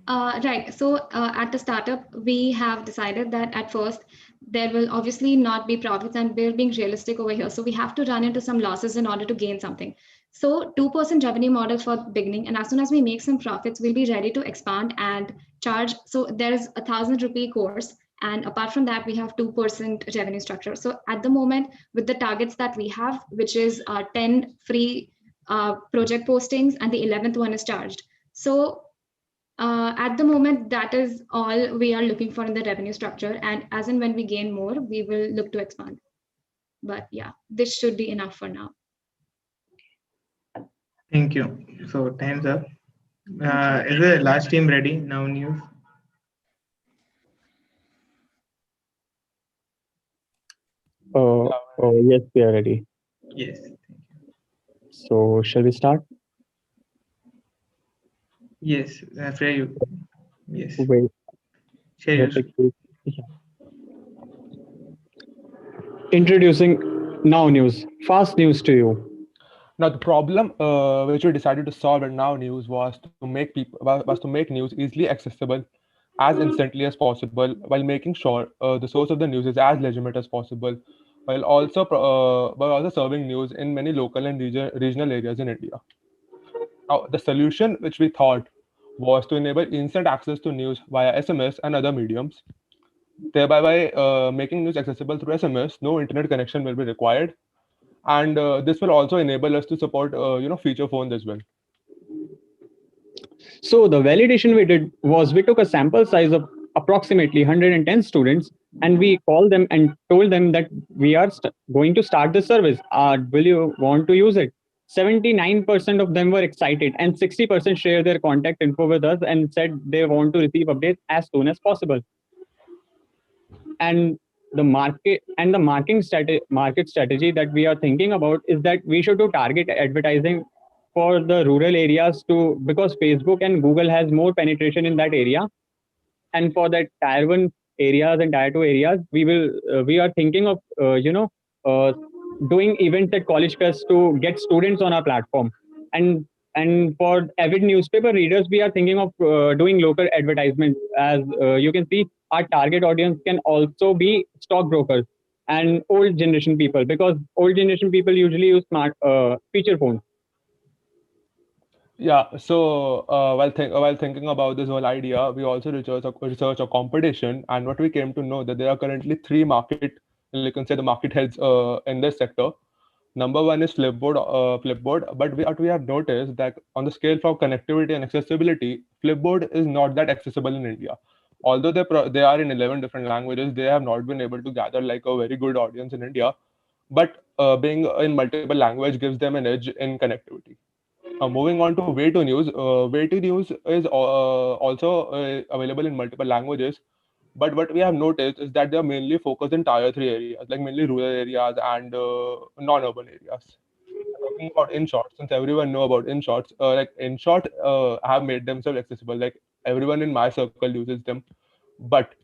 Right. So at the startup, we have decided that at first there will obviously not be profits, and we're being realistic over here. So we have to run into some losses in order to gain something. So 2% revenue model for the beginning. And as soon as we make some profits, we'll be ready to expand and charge. So there's a 1,000 rupee course. And apart from that, we have 2% revenue structure. So at the moment, with the targets that we have, which is 10 free project postings, and the 11th one is charged. So at the moment, that is all we are looking for in the revenue structure. And as and when we gain more, we will look to expand. But yeah, this should be enough for now. Thank you. So time's up. Is the last team ready? Now news. Yes, we are ready. Yes. So shall we start? Yes, Freya, you. Yes. Wait. Share Introducing Now News. Fast news to you. Now the problem which we decided to solve at Now News was to make news easily accessible as instantly as possible, while making sure the source of the news is as legitimate as possible, while also serving news in many local and regional areas in India. Now the solution which we thought was to enable instant access to news via SMS and other mediums. Thereby, by making news accessible through SMS, no internet connection will be required, and this will also enable us to support feature phones as well. So the validation we did was we took a sample size of approximately 110 students, and we called them and told them that we are going to start the service. Will you want to use it? 79% of them were excited, and 60% shared their contact info with us and said they want to receive updates as soon as possible. And the market strategy that we are thinking about is that we should do target advertising for the rural areas too, because Facebook and Google has more penetration in that area. And for that tier 1 areas and tier 2 areas, we are thinking of uh, doing events at college fest to get students on our platform. And for avid newspaper readers, we are thinking of doing local advertisements. As you can see, our target audience can also be stockbrokers and old generation people, because old generation people usually use smart feature phones. Yeah, so while thinking about this whole idea, we also research a competition, and what we came to know that there are currently three market, you can say the market heads in this sector. Number one is Flipboard, but what we have noticed that on the scale for connectivity and accessibility, Flipboard is not that accessible in India. Although they are in 11 different languages, they have not been able to gather like a very good audience in India. But being in multiple language gives them an edge in connectivity. Moving on to Way2 News. Way2 News is also available in multiple languages. But what we have noticed is that they are mainly focused in tier 3 areas, like mainly rural areas and non-urban areas. Talking about InShort, since everyone know about InShots, like InShort have made themselves accessible. Like everyone in my circle uses them, but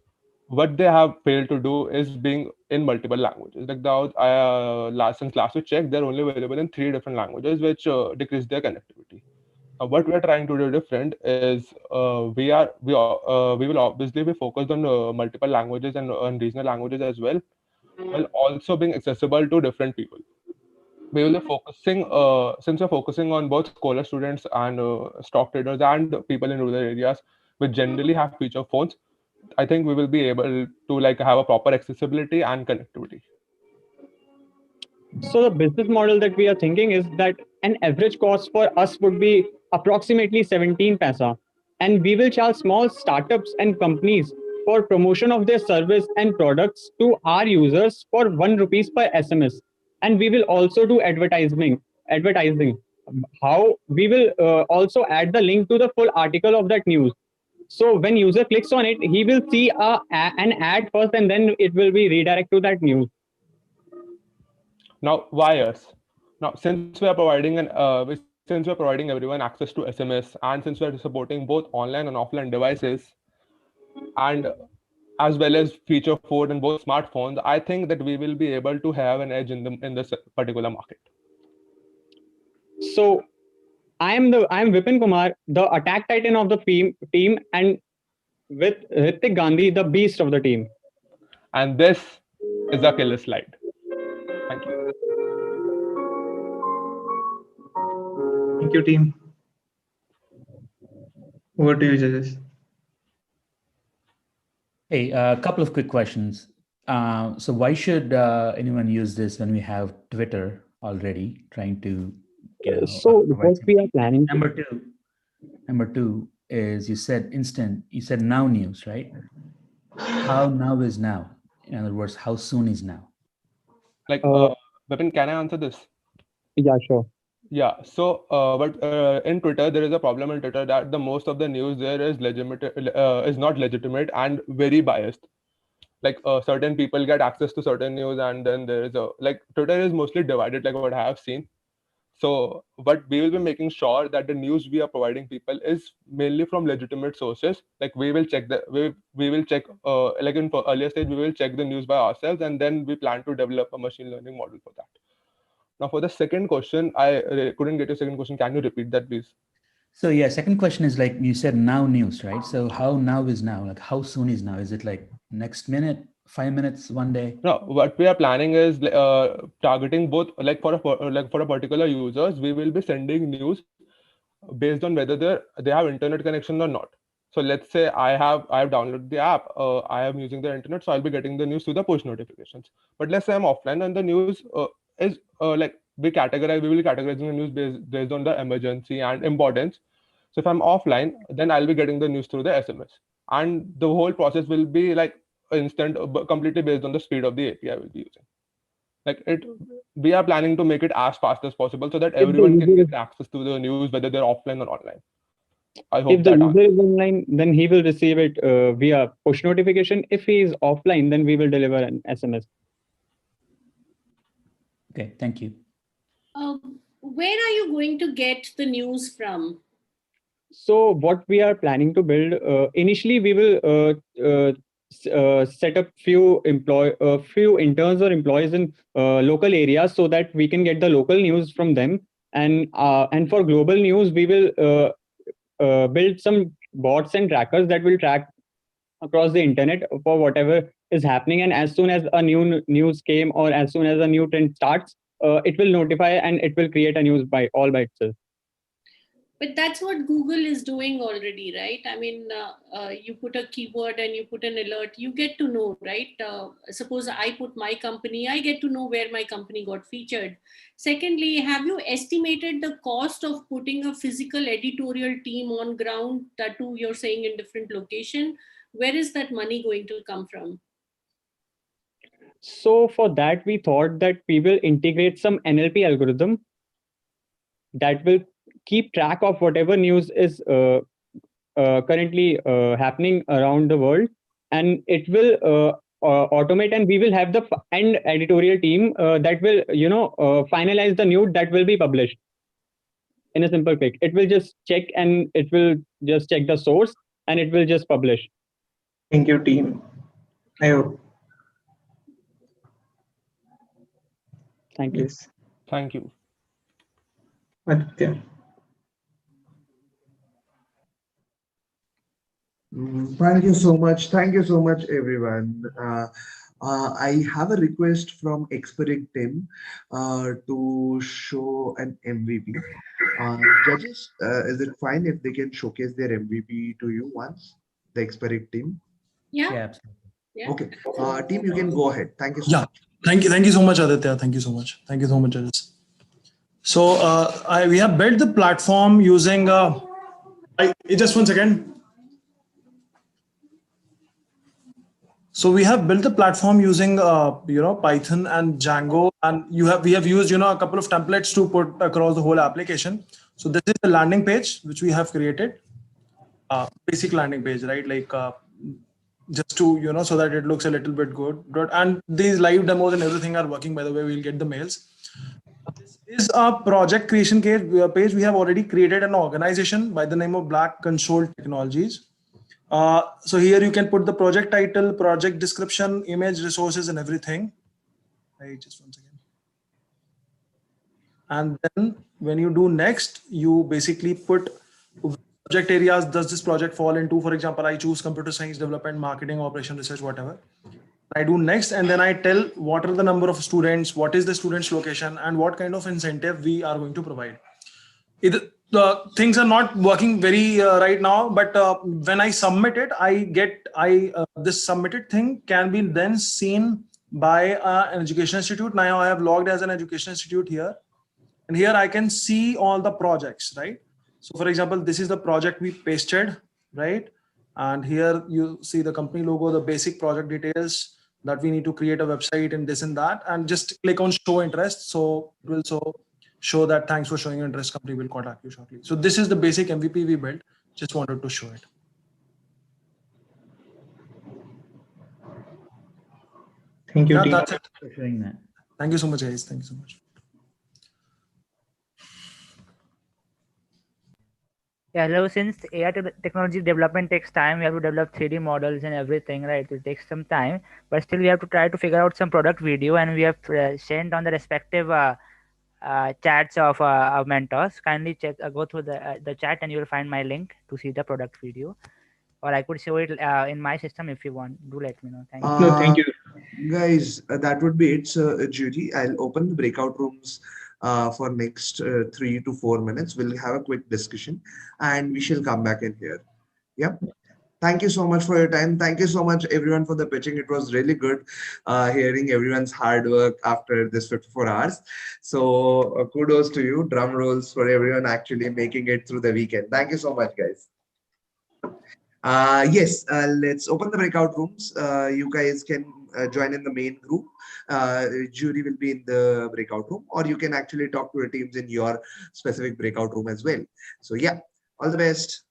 what they have failed to do is being in multiple languages. Like since last we checked, they're only available in 3 different languages, which decrease their connectivity. What we are trying to do different is we will obviously be focused on multiple languages and on regional languages as well, while also being accessible to different people. We will be focusing since we're focusing on both scholar students and stock traders and people in rural areas, which generally have feature phones. I think we will be able to like have a proper accessibility and connectivity. So the business model that we are thinking is that an average cost for us would be approximately 17 paisa, and we will charge small startups and companies for promotion of their service and products to our users for 1 rupees per SMS. And we will also do advertising. How we will also add the link to the full article of that news. So when user clicks on it, he will see an ad first, and then it will be redirect to that news. Now, wires. Now, since we are providing since we are providing everyone access to SMS, and since we are supporting both online and offline devices, and as well as feature phone and both smartphones, I think that we will be able to have an edge in this particular market. So I am Vipin Kumar, the attack titan of the team, and with Ritik Gandhi, the beast of the team. And this is a killer slide. Thank you. Thank you, team. Over to you, judges. Hey, a couple of quick questions. So why should anyone use this when we have Twitter already trying to, So what we are planning. Number two is you said now news, right? How now is now? In other words, how soon is now? Like, Vipin, can I answer this? Yeah, sure. Yeah. So, but in Twitter, there is a problem in Twitter that the most of the news there is is not legitimate and very biased. Like certain people get access to certain news, and then there is Twitter is mostly divided, like what I have seen. So, but we will be making sure that the news we are providing people is mainly from legitimate sources. Like we will check we will check like in earlier stage we will check the news by ourselves, and then we plan to develop a machine learning model for that. Now, for the second question, I couldn't get your second question. Can you repeat that, please? So yeah, second question is like you said now news, right? So how now is now? Like how soon is now? Is it like next minute, 5 minutes, one day? No, what we are planning is targeting both like for a particular users, we will be sending news based on whether they have internet connection or not. So let's say I have downloaded the app, I am using the internet, so I'll be getting the news through the push notifications. But let's say I'm offline and the news is like we will be categorizing the news based on the emergency and importance. So if I'm offline, then I'll be getting the news through the SMS. and the whole process will be like instant, completely based on the speed of the API we'll be using. Like we are planning to make it as fast as possible so that If the everyone can user get is access to the news, whether they're offline or online. I if hope the that user answers. is online, then he will receive it via push notification. If he is offline, then we will deliver an SMS. Okay, thank you. Where are you going to get the news from? So what we are planning to build, initially we will set up few interns or employees in local areas so that we can get the local news from them. And for global news, we will build some bots and trackers that will track across the internet for whatever is happening. And as soon as a new news came, or as soon as a new trend starts, it will notify and it will create a news by itself. But that's what Google is doing already, right? I mean, you put a keyword and you put an alert, you get to know, right? Suppose I put my company, I get to know where my company got featured. Secondly, have you estimated the cost of putting a physical editorial team on ground, that too you're saying in different location? Where is that money going to come from? So for that, we thought that we will integrate some NLP algorithm that will keep track of whatever news is currently happening around the world, and it will automate, and we will have the end editorial team that will finalize the news that will be published in a simple click. It will just check, and it will just check the source, and it will just publish. Thank you, team. I hope. Thank you. Yes. Thank you. Aditya. Thank you so much. Thank you so much, everyone. I have a request from Experic team to show an MVP. Judges, is it fine if they can showcase their MVP to you once, the Experic team? Yeah. Yeah, absolutely. Yeah. Okay. Team, you can go ahead. Thank you so Yeah, much. thank you so much, Aditya. Thank you so much. Thank you so much, judges. So we have built the platform using. Just one second. So we have built the platform using Python and Django, and we have used a couple of templates to put across the whole application. So this is the landing page which we have created, basic landing page, right? Like just to so that it looks a little bit good. And these live demos and everything are working. By the way, we'll get the mails. This is a project creation page. We have already created an organization by the name of Black Console Technologies. So here you can put the project title, project description, image, resources, and everything. Right, just one second. And then when you do next, you basically put project areas. Does this project fall into? For example, I choose computer science, development, marketing, operation, research, whatever. I do next, and then I tell what are the number of students, what is the student's location, and what kind of incentive we are going to provide. The things are not working very right now, but when I submit it, this submitted thing can be then seen by an education institute. Now I have logged as an education institute here, and here I can see all the projects, right? So for example, this is the project we pasted, right? And here you see the company logo, the basic project details, that we need to create a website and this and that, and just click on show interest. So it will show that thanks for showing interest, company will contact you shortly. So this is the basic MVP we built. Just wanted to show it. Thank you, Yeah, team. that's it. For showing that. Thank you so much, guys. Thank you so much. Yeah, so since AI technology development takes time, we have to develop 3D models and everything, right? It takes some time, but still we have to try to figure out some product video, and we have sent on the respective chats of our mentors. Kindly check, go through the chat, and you will find my link to see the product video, or I could show it in my system if you want. Do let me know. Thank you. No, thank you. Guys, that would be it. So, Judy, I'll open the breakout rooms for next 3 to 4 minutes. We'll have a quick discussion and we shall come back in here. Yep. Thank you so much for your time. Thank you so much, everyone, for the pitching. It was really good hearing everyone's hard work after this 54 hours. So kudos to you. Drum rolls for everyone actually making it through the weekend. Thank you so much, guys. Yes, let's open the breakout rooms. You guys can join in the main group. Jury will be in the breakout room, or you can actually talk to your teams in your specific breakout room as well. So yeah, all the best.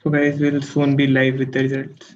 So guys, we'll soon be live with the results.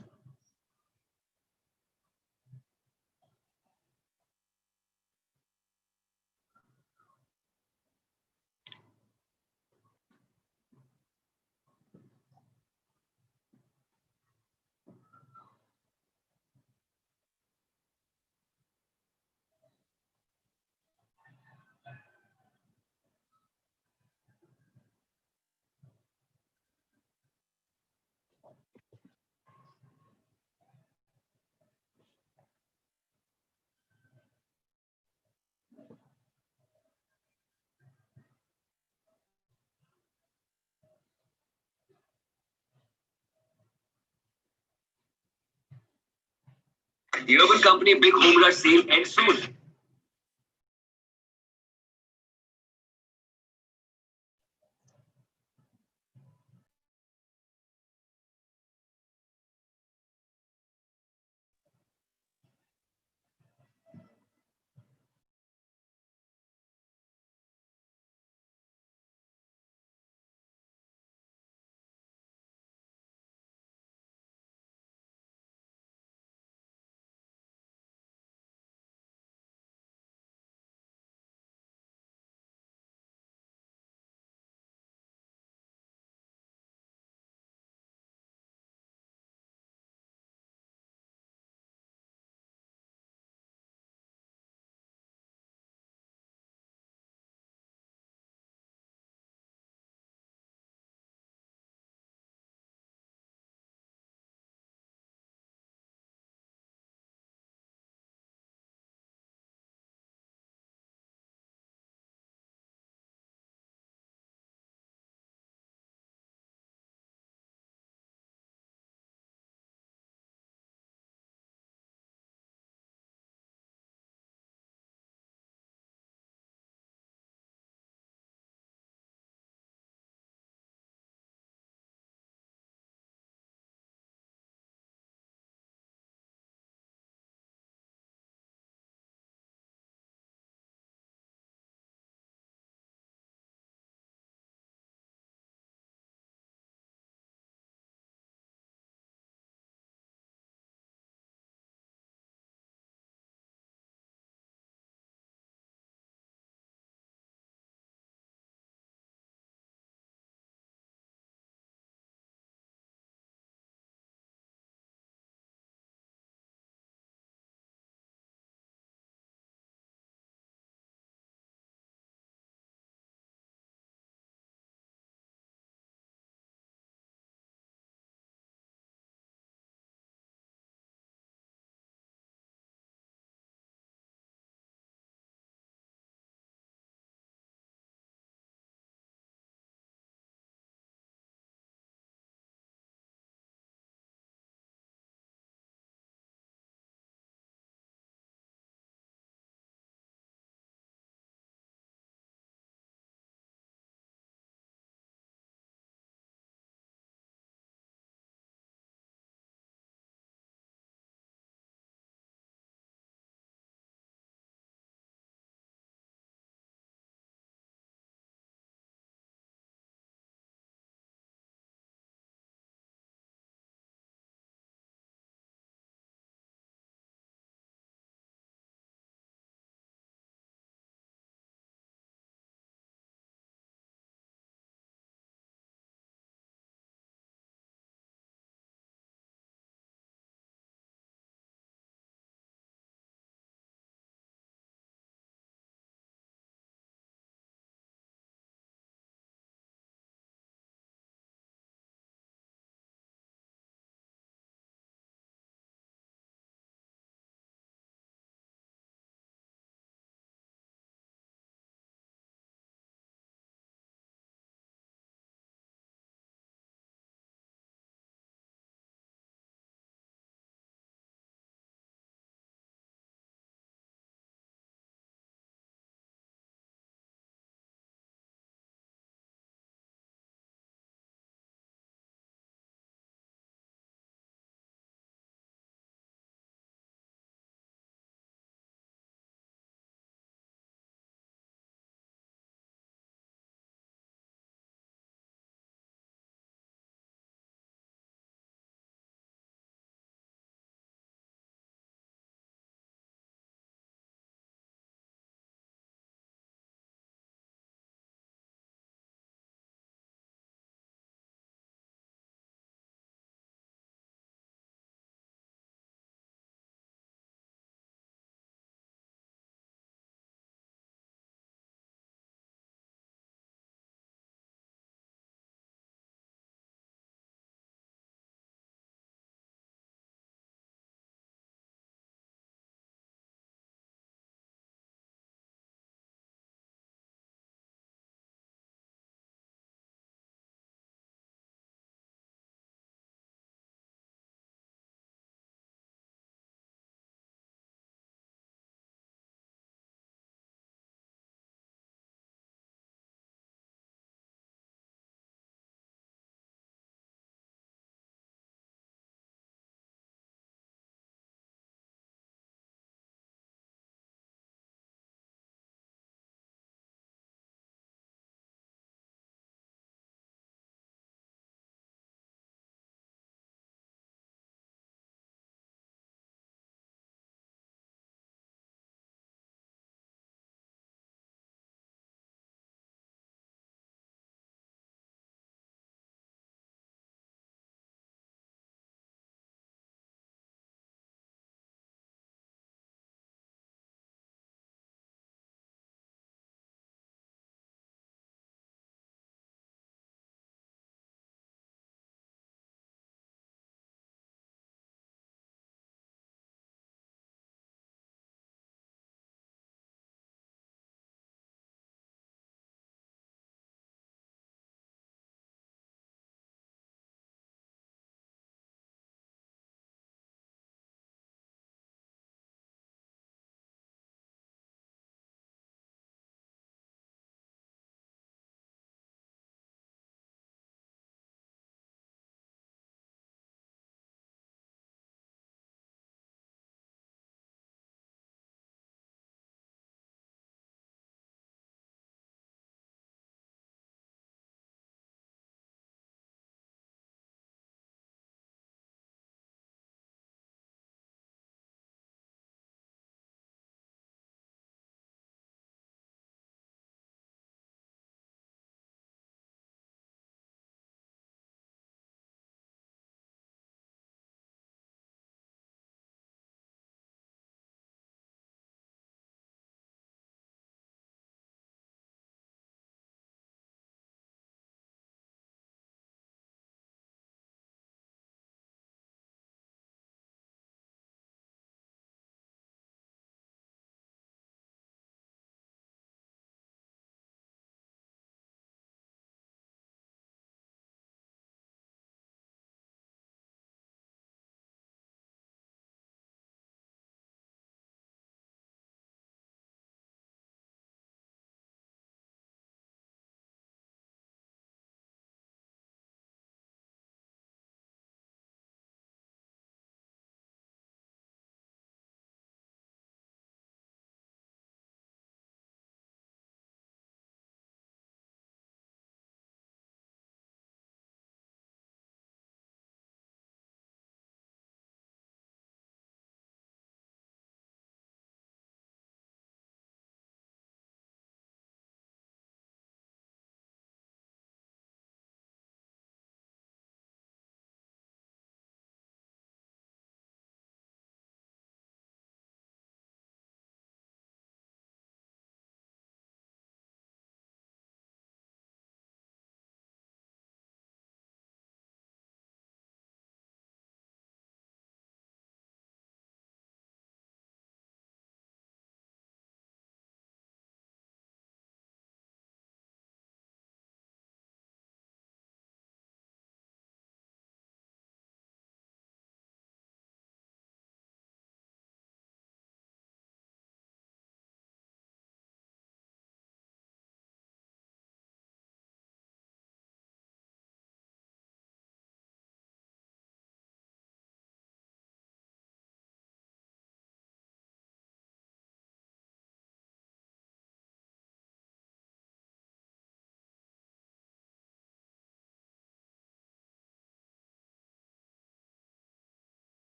The Urban Company Big Home Rush sale ends soon.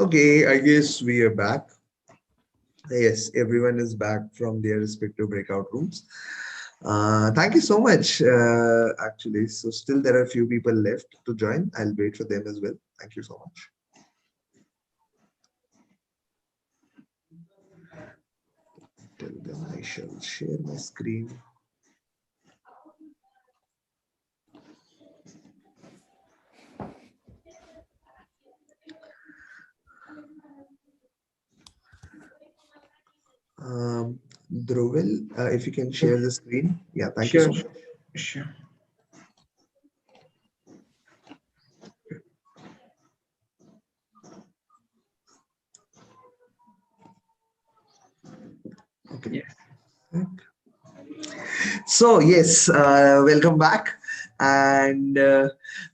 Okay, I guess we are back. Yes, everyone is back from their respective breakout rooms. Thank you so much, actually. So still there are a few people left to join. I'll wait for them as well. Thank you so much. Till then, I shall share my screen. Dhruval, if you can share the screen. Yeah, thank you so much. Sure. Okay. Yes. So yes, welcome back, and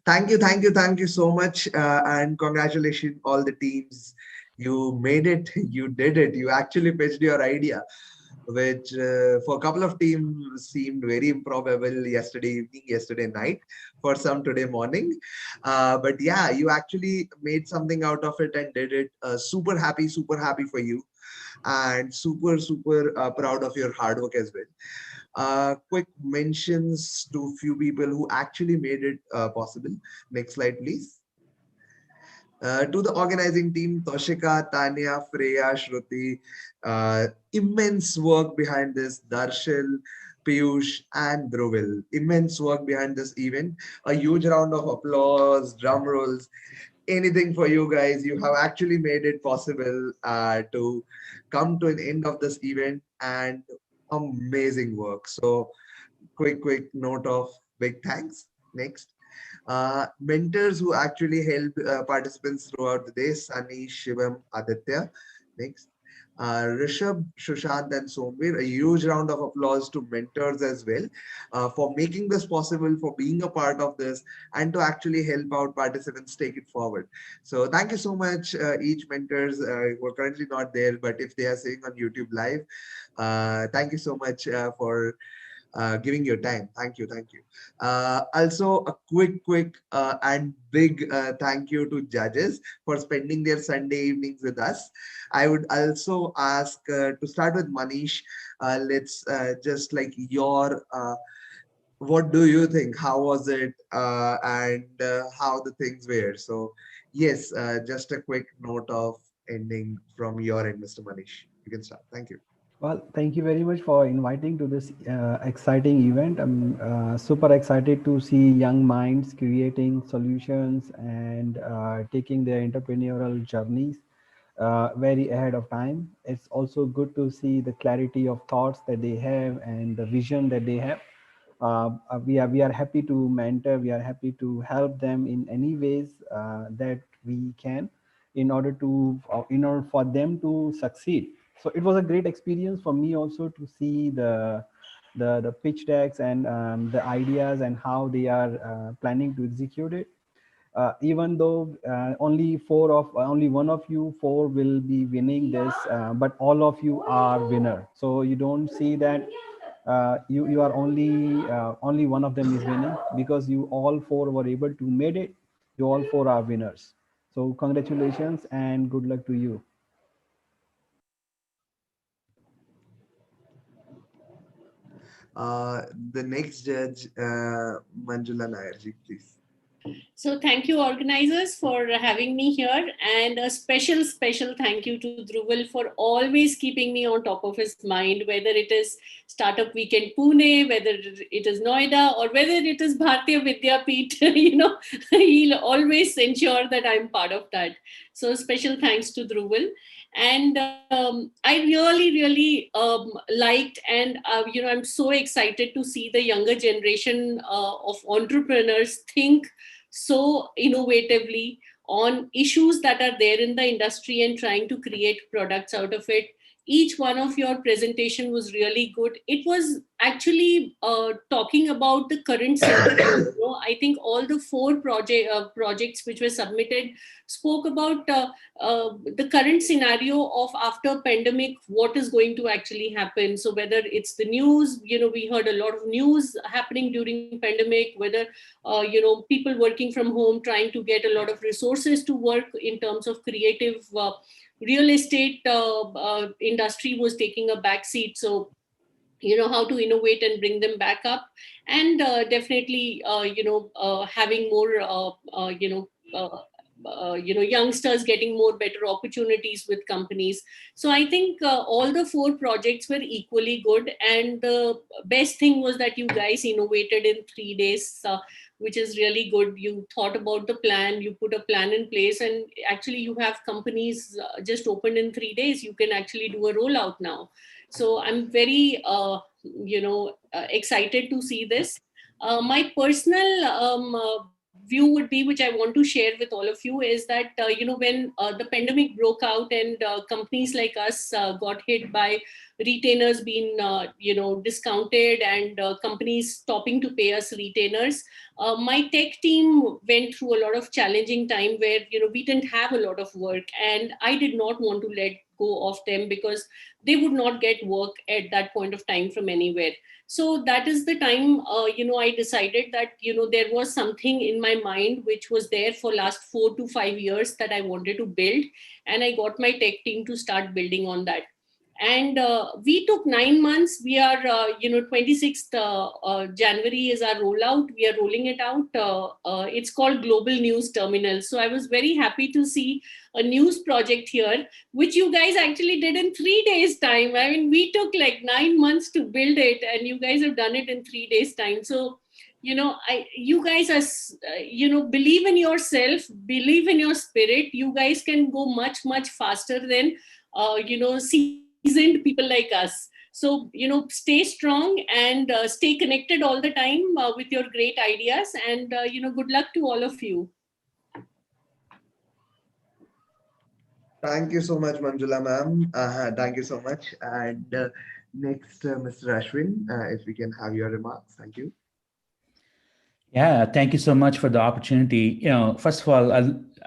thank you so much, and congratulations all the teams. You made it. You did it. You actually pitched your idea, which for a couple of teams seemed very improbable yesterday evening, yesterday night, for some today morning. But yeah, you actually made something out of it and did it. Super happy for you, and super proud of your hard work as well. Quick mentions to few people who actually made it possible. Next slide, please. To the organizing team, Toshika, Tanya, Freya, Shruti, immense work behind this, Darshil, Piyush, and Dhruval. Immense work behind this event. A huge round of applause, drum rolls, anything for you guys. You have actually made it possible to come to an end of this event, and amazing work. So quick note of big thanks. Next. Mentors who actually helped participants throughout the day: Sunny, Shivam, Aditya. Next. Rishabh, Shushant, and Somvir. A huge round of applause to mentors as well for making this possible, for being a part of this, and to actually help out participants take it forward. So thank you so much, each mentors who are currently not there, but if they are seeing on YouTube live, thank you so much for giving your time. Thank you. Thank you. Also, a quick and big thank you to judges for spending their Sunday evenings with us. I would also ask to start with Manish. Let's just like your, what do you think? How was it? And how the things were? So yes, just a quick note of ending from your end, Mr. Manish. You can start. Thank you. Well, thank you very much for inviting to this exciting event. I'm super excited to see young minds creating solutions and taking their entrepreneurial journeys very ahead of time. It's also good to see the clarity of thoughts that they have and the vision that they have. We are happy to mentor. We are happy to help them in any ways that we can, in order for them to succeed. So it was a great experience for me also to see the pitch decks and the ideas and how they are planning to execute it. Even though only one of you four will be winning this, but all of you are winner. So you don't see that you are only one of them is winning, because you all four were able to made it. You all four are winners. So congratulations and good luck to you. The next judge, Manjula Nairji, please. So thank you, organizers, for having me here, and a special thank you to Dhruval for always keeping me on top of his mind, whether it is Startup Weekend Pune, whether it is Noida, or whether it is Bharatiya Vidyapeeth. He'll always ensure that I'm part of that. So special thanks to Dhruval. And I really liked, and I'm so excited to see the younger generation of entrepreneurs think so innovatively on issues that are there in the industry and trying to create products out of it, each one of your presentation was really good. It was actually talking about the current scenario. I think all the four projects which were submitted spoke about the current scenario of after pandemic, what is going to actually happen. So whether it's the news, we heard a lot of news happening during pandemic, whether people working from home trying to get a lot of resources to work in terms of creative real estate industry was taking a back seat. So how to innovate and bring them back up, and definitely having more youngsters getting more better opportunities with companies. So I think all the four projects were equally good, and the best thing was that you guys innovated in 3 days, which is really good. You thought about the plan, you put a plan in place, and actually you have companies just opened in 3 days. You can actually do a rollout now. So I'm very excited to see this. My personal view would be, which I want to share with all of you, is that when the pandemic broke out and companies like us got hit by retainers being discounted, and companies stopping to pay us retainers, my tech team went through a lot of challenging time where we didn't have a lot of work, and I did not want to let go of them because they would not get work at that point of time from anywhere. So that is the time I decided that there was something in my mind which was there for last 4 to 5 years that I wanted to build, and I got my tech team to start building on that. And we took 9 months. We are 26th January is our rollout. We are rolling it out. It's called Global News Terminal. So I was very happy to see a news project here, which you guys actually did in 3 days time. I mean, we took like 9 months to build it, and you guys have done it in 3 days time. So you guys are believe in yourself, believe in your spirit. You guys can go much faster than seasoned people like us. So stay strong and stay connected all the time with your great ideas, and good luck to all of you. Thank you so much, Manjula ma'am. Thank you so much. And next, Mr. Ashwin, if we can have your remarks. Thank you. Yeah, thank you so much for the opportunity. First of all,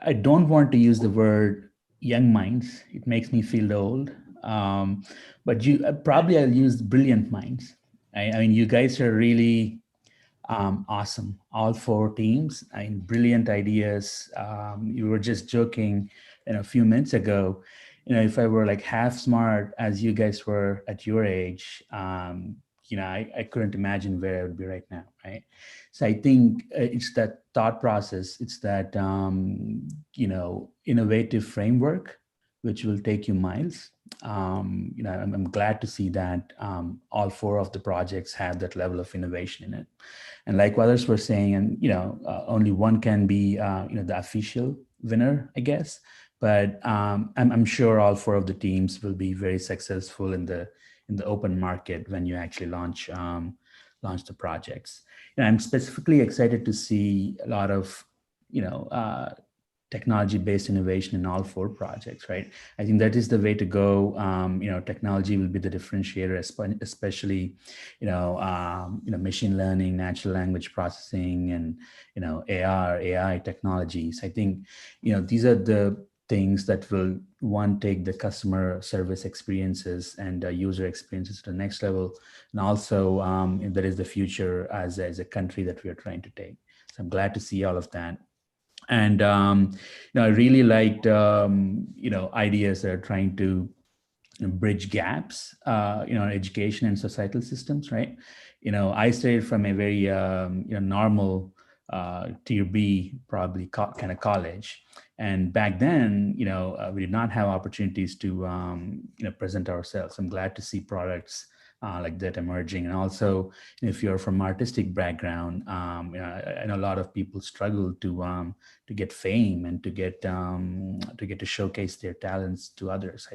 I don't want to use the word young minds. It makes me feel old. But probably I'll use brilliant minds. I mean, you guys are really awesome. All four teams, I mean, brilliant ideas. You were just joking, a few minutes ago. If I were like half smart as you guys were at your age, I couldn't imagine where I would be right now, right? So I think it's that thought process. It's that innovative framework which will take you miles. I'm glad to see that all four of the projects have that level of innovation in it. And like others were saying, and only one can be the official winner, I guess. But I'm sure all four of the teams will be very successful in the open market when you actually launch the projects. I'm specifically excited to see a lot of technology-based innovation in all four projects, right? I think that is the way to go. Technology will be the differentiator, especially, machine learning, natural language processing, and, AR, AI technologies. I think, these are the things that will, one, take the customer service experiences and user experiences to the next level. And also, that is the future as a country that we are trying to take. So I'm glad to see all of that. And I really liked ideas that are trying to bridge gaps, education and societal systems, right? I started from a very normal tier B, probably kind of college, and back then, we did not have opportunities to present ourselves. I'm glad to see products like that emerging. And also, if you're from artistic background, I know a lot of people struggle to get fame and to get to showcase their talents to others.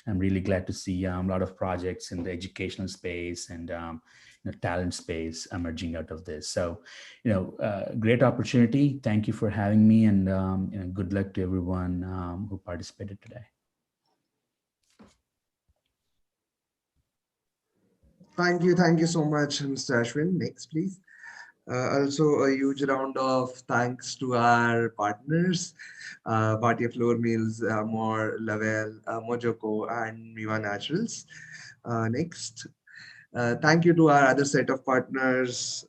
I'm really glad to see a lot of projects in the educational space and talent space emerging out of this. So, great opportunity. Thank you for having me, and good luck to everyone who participated today. Thank you so much, Mr. Ashwin. Next, please. Also, a huge round of thanks to our partners, Bhatia Floor Mills, More Lavelle, Mojoko, and Miwa Naturals. Next, thank you to our other set of partners,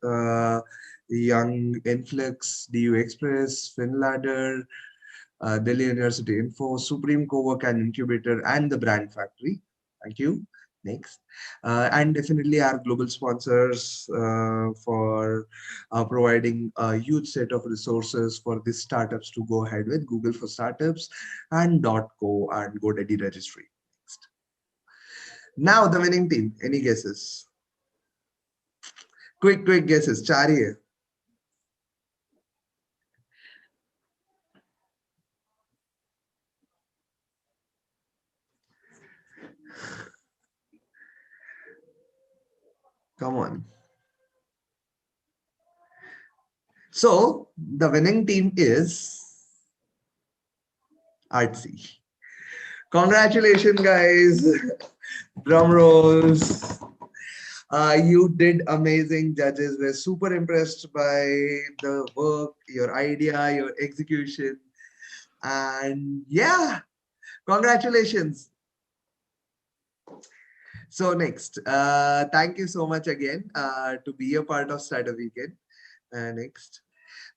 Young Influx, DU Express, FinLadder, Delhi University Info, Supreme Cowork and Incubator, and the Brand Factory. Thank you. Next. And definitely our global sponsors for providing a huge set of resources for these startups to go ahead with: Google for Startups and .co and GoDaddy Registry. Next. Now the winning team. Any guesses? Quick guesses. Chariye. Come on. So the winning team is Artsy. Congratulations, guys. Drum rolls. You did amazing. Judges were super impressed by the work, your idea, your execution. And yeah, congratulations. So next, thank you so much again to be a part of Startup Weekend. Next.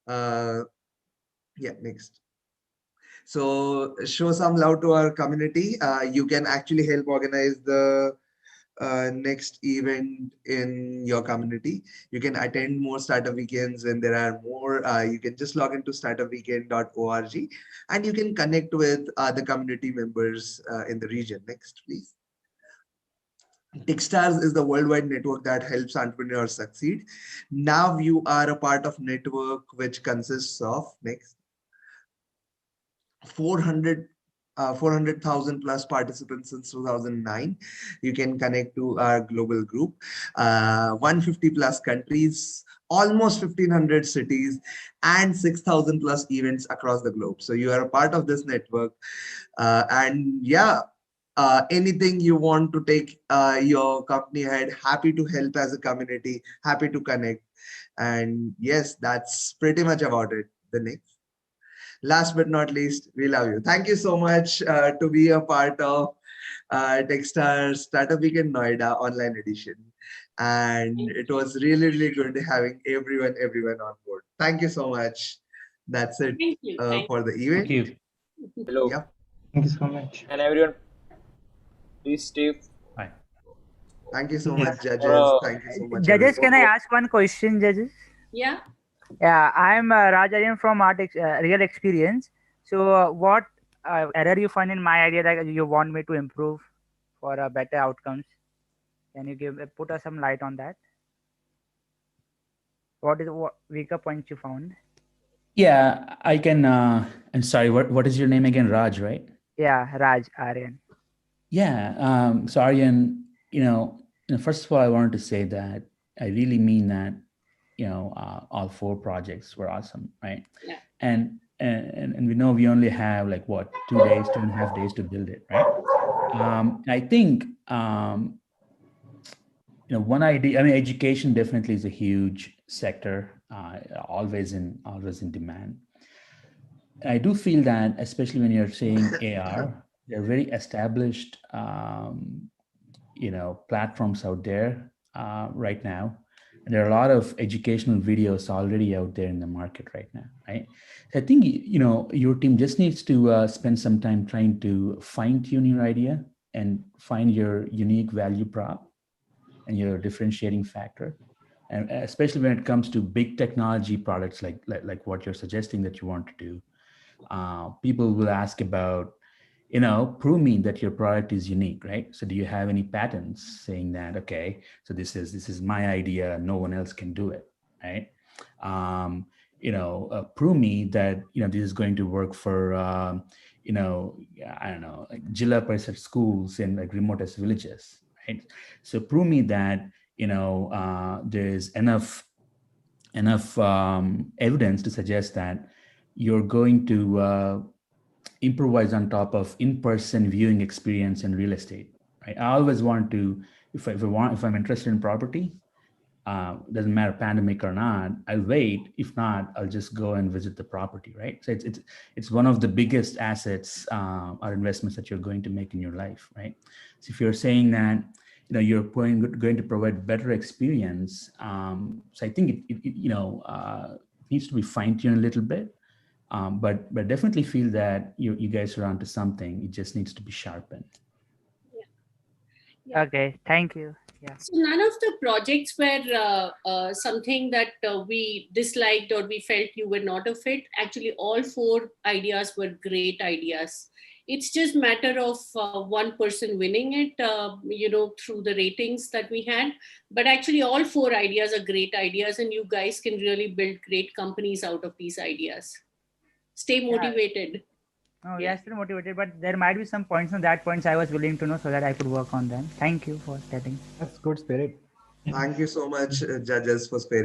Yeah, next. So show some love to our community. You can actually help organize the next event in your community. You can attend more startup weekends when there are more. You can just log into startupweekend.org and you can connect with the community members in the region. Next, please. TechStars is the worldwide network that helps entrepreneurs succeed. Now you are a part of network which consists of next 400,000 plus participants since 2009. You can connect to our global group, 150 plus countries, almost 1,500 cities, and 6,000 plus events across the globe. So you are a part of this network. And yeah, anything you want to take your company ahead, happy to help as a community, happy to connect. And yes, that's pretty much about it. The next. Last but not least, we love you. Thank you so much to be a part of TechStars Start-up Weekend Noida online edition. And it was really good having everyone on board. Thank you so much. That's it for the event. Thank you. Hello. Yeah. Thank you so much. And everyone, please stay. Bye. Thank you so much, judges. Thank you so much. Judges, everyone. can I ask one question, judges? Yeah. Yeah, I'm Rajarian from Real Experience. So, what error you find in my idea that you want me to improve for better outcomes? Can you put us some light on that? What weaker points you found? Yeah, I can. I'm sorry. What is your name again? Raj, right? Yeah, Raj Aryan. Yeah. So Aryan, first of all, I wanted to say that I really mean that. All 4 projects were awesome, right? Yeah. And we know we only have like what 2.5 days to build it, right? I think one idea. I mean, education definitely is a huge sector, always in demand. I do feel that, especially when you're saying AR, there are very established, platforms out there right now. And there are a lot of educational videos already out there in the market right now, right? I think, your team just needs to spend some time trying to fine tune your idea and find your unique value prop and your differentiating factor. And especially when it comes to big technology products like what you're suggesting that you want to do. People will ask about, prove me that your product is unique, right? So do you have any patents saying that, okay, so this is my idea, no one else can do it, right? Prove me that, this is going to work for, I don't know, like Jilla Parisat schools in like remotest villages, right? So prove me that, there's enough evidence to suggest that you're going to improvise on top of in-person viewing experience in real estate, right? I always want to, if I'm interested in property, doesn't matter pandemic or not, I'll wait. If not, I'll just go and visit the property, right? So it's one of the biggest assets or investments that you're going to make in your life, right? So if you're saying that you're going to provide better experience, so I think it needs to be fine-tuned a little bit, but definitely feel that you guys are onto something. It just needs to be sharpened. Yeah. Okay, thank you. Yeah. So none of the projects were something that we disliked or we felt you were not a fit. Actually, all 4 ideas were great ideas. It's just matter of one person winning it, through the ratings that we had. But actually, all 4 ideas are great ideas, and you guys can really build great companies out of these ideas. Stay motivated. Oh, yeah, still motivated, but there might be some points on that points I was willing to know so that I could work on them. Thank you for telling. That's good spirit. Thank you so much, judges, for sparing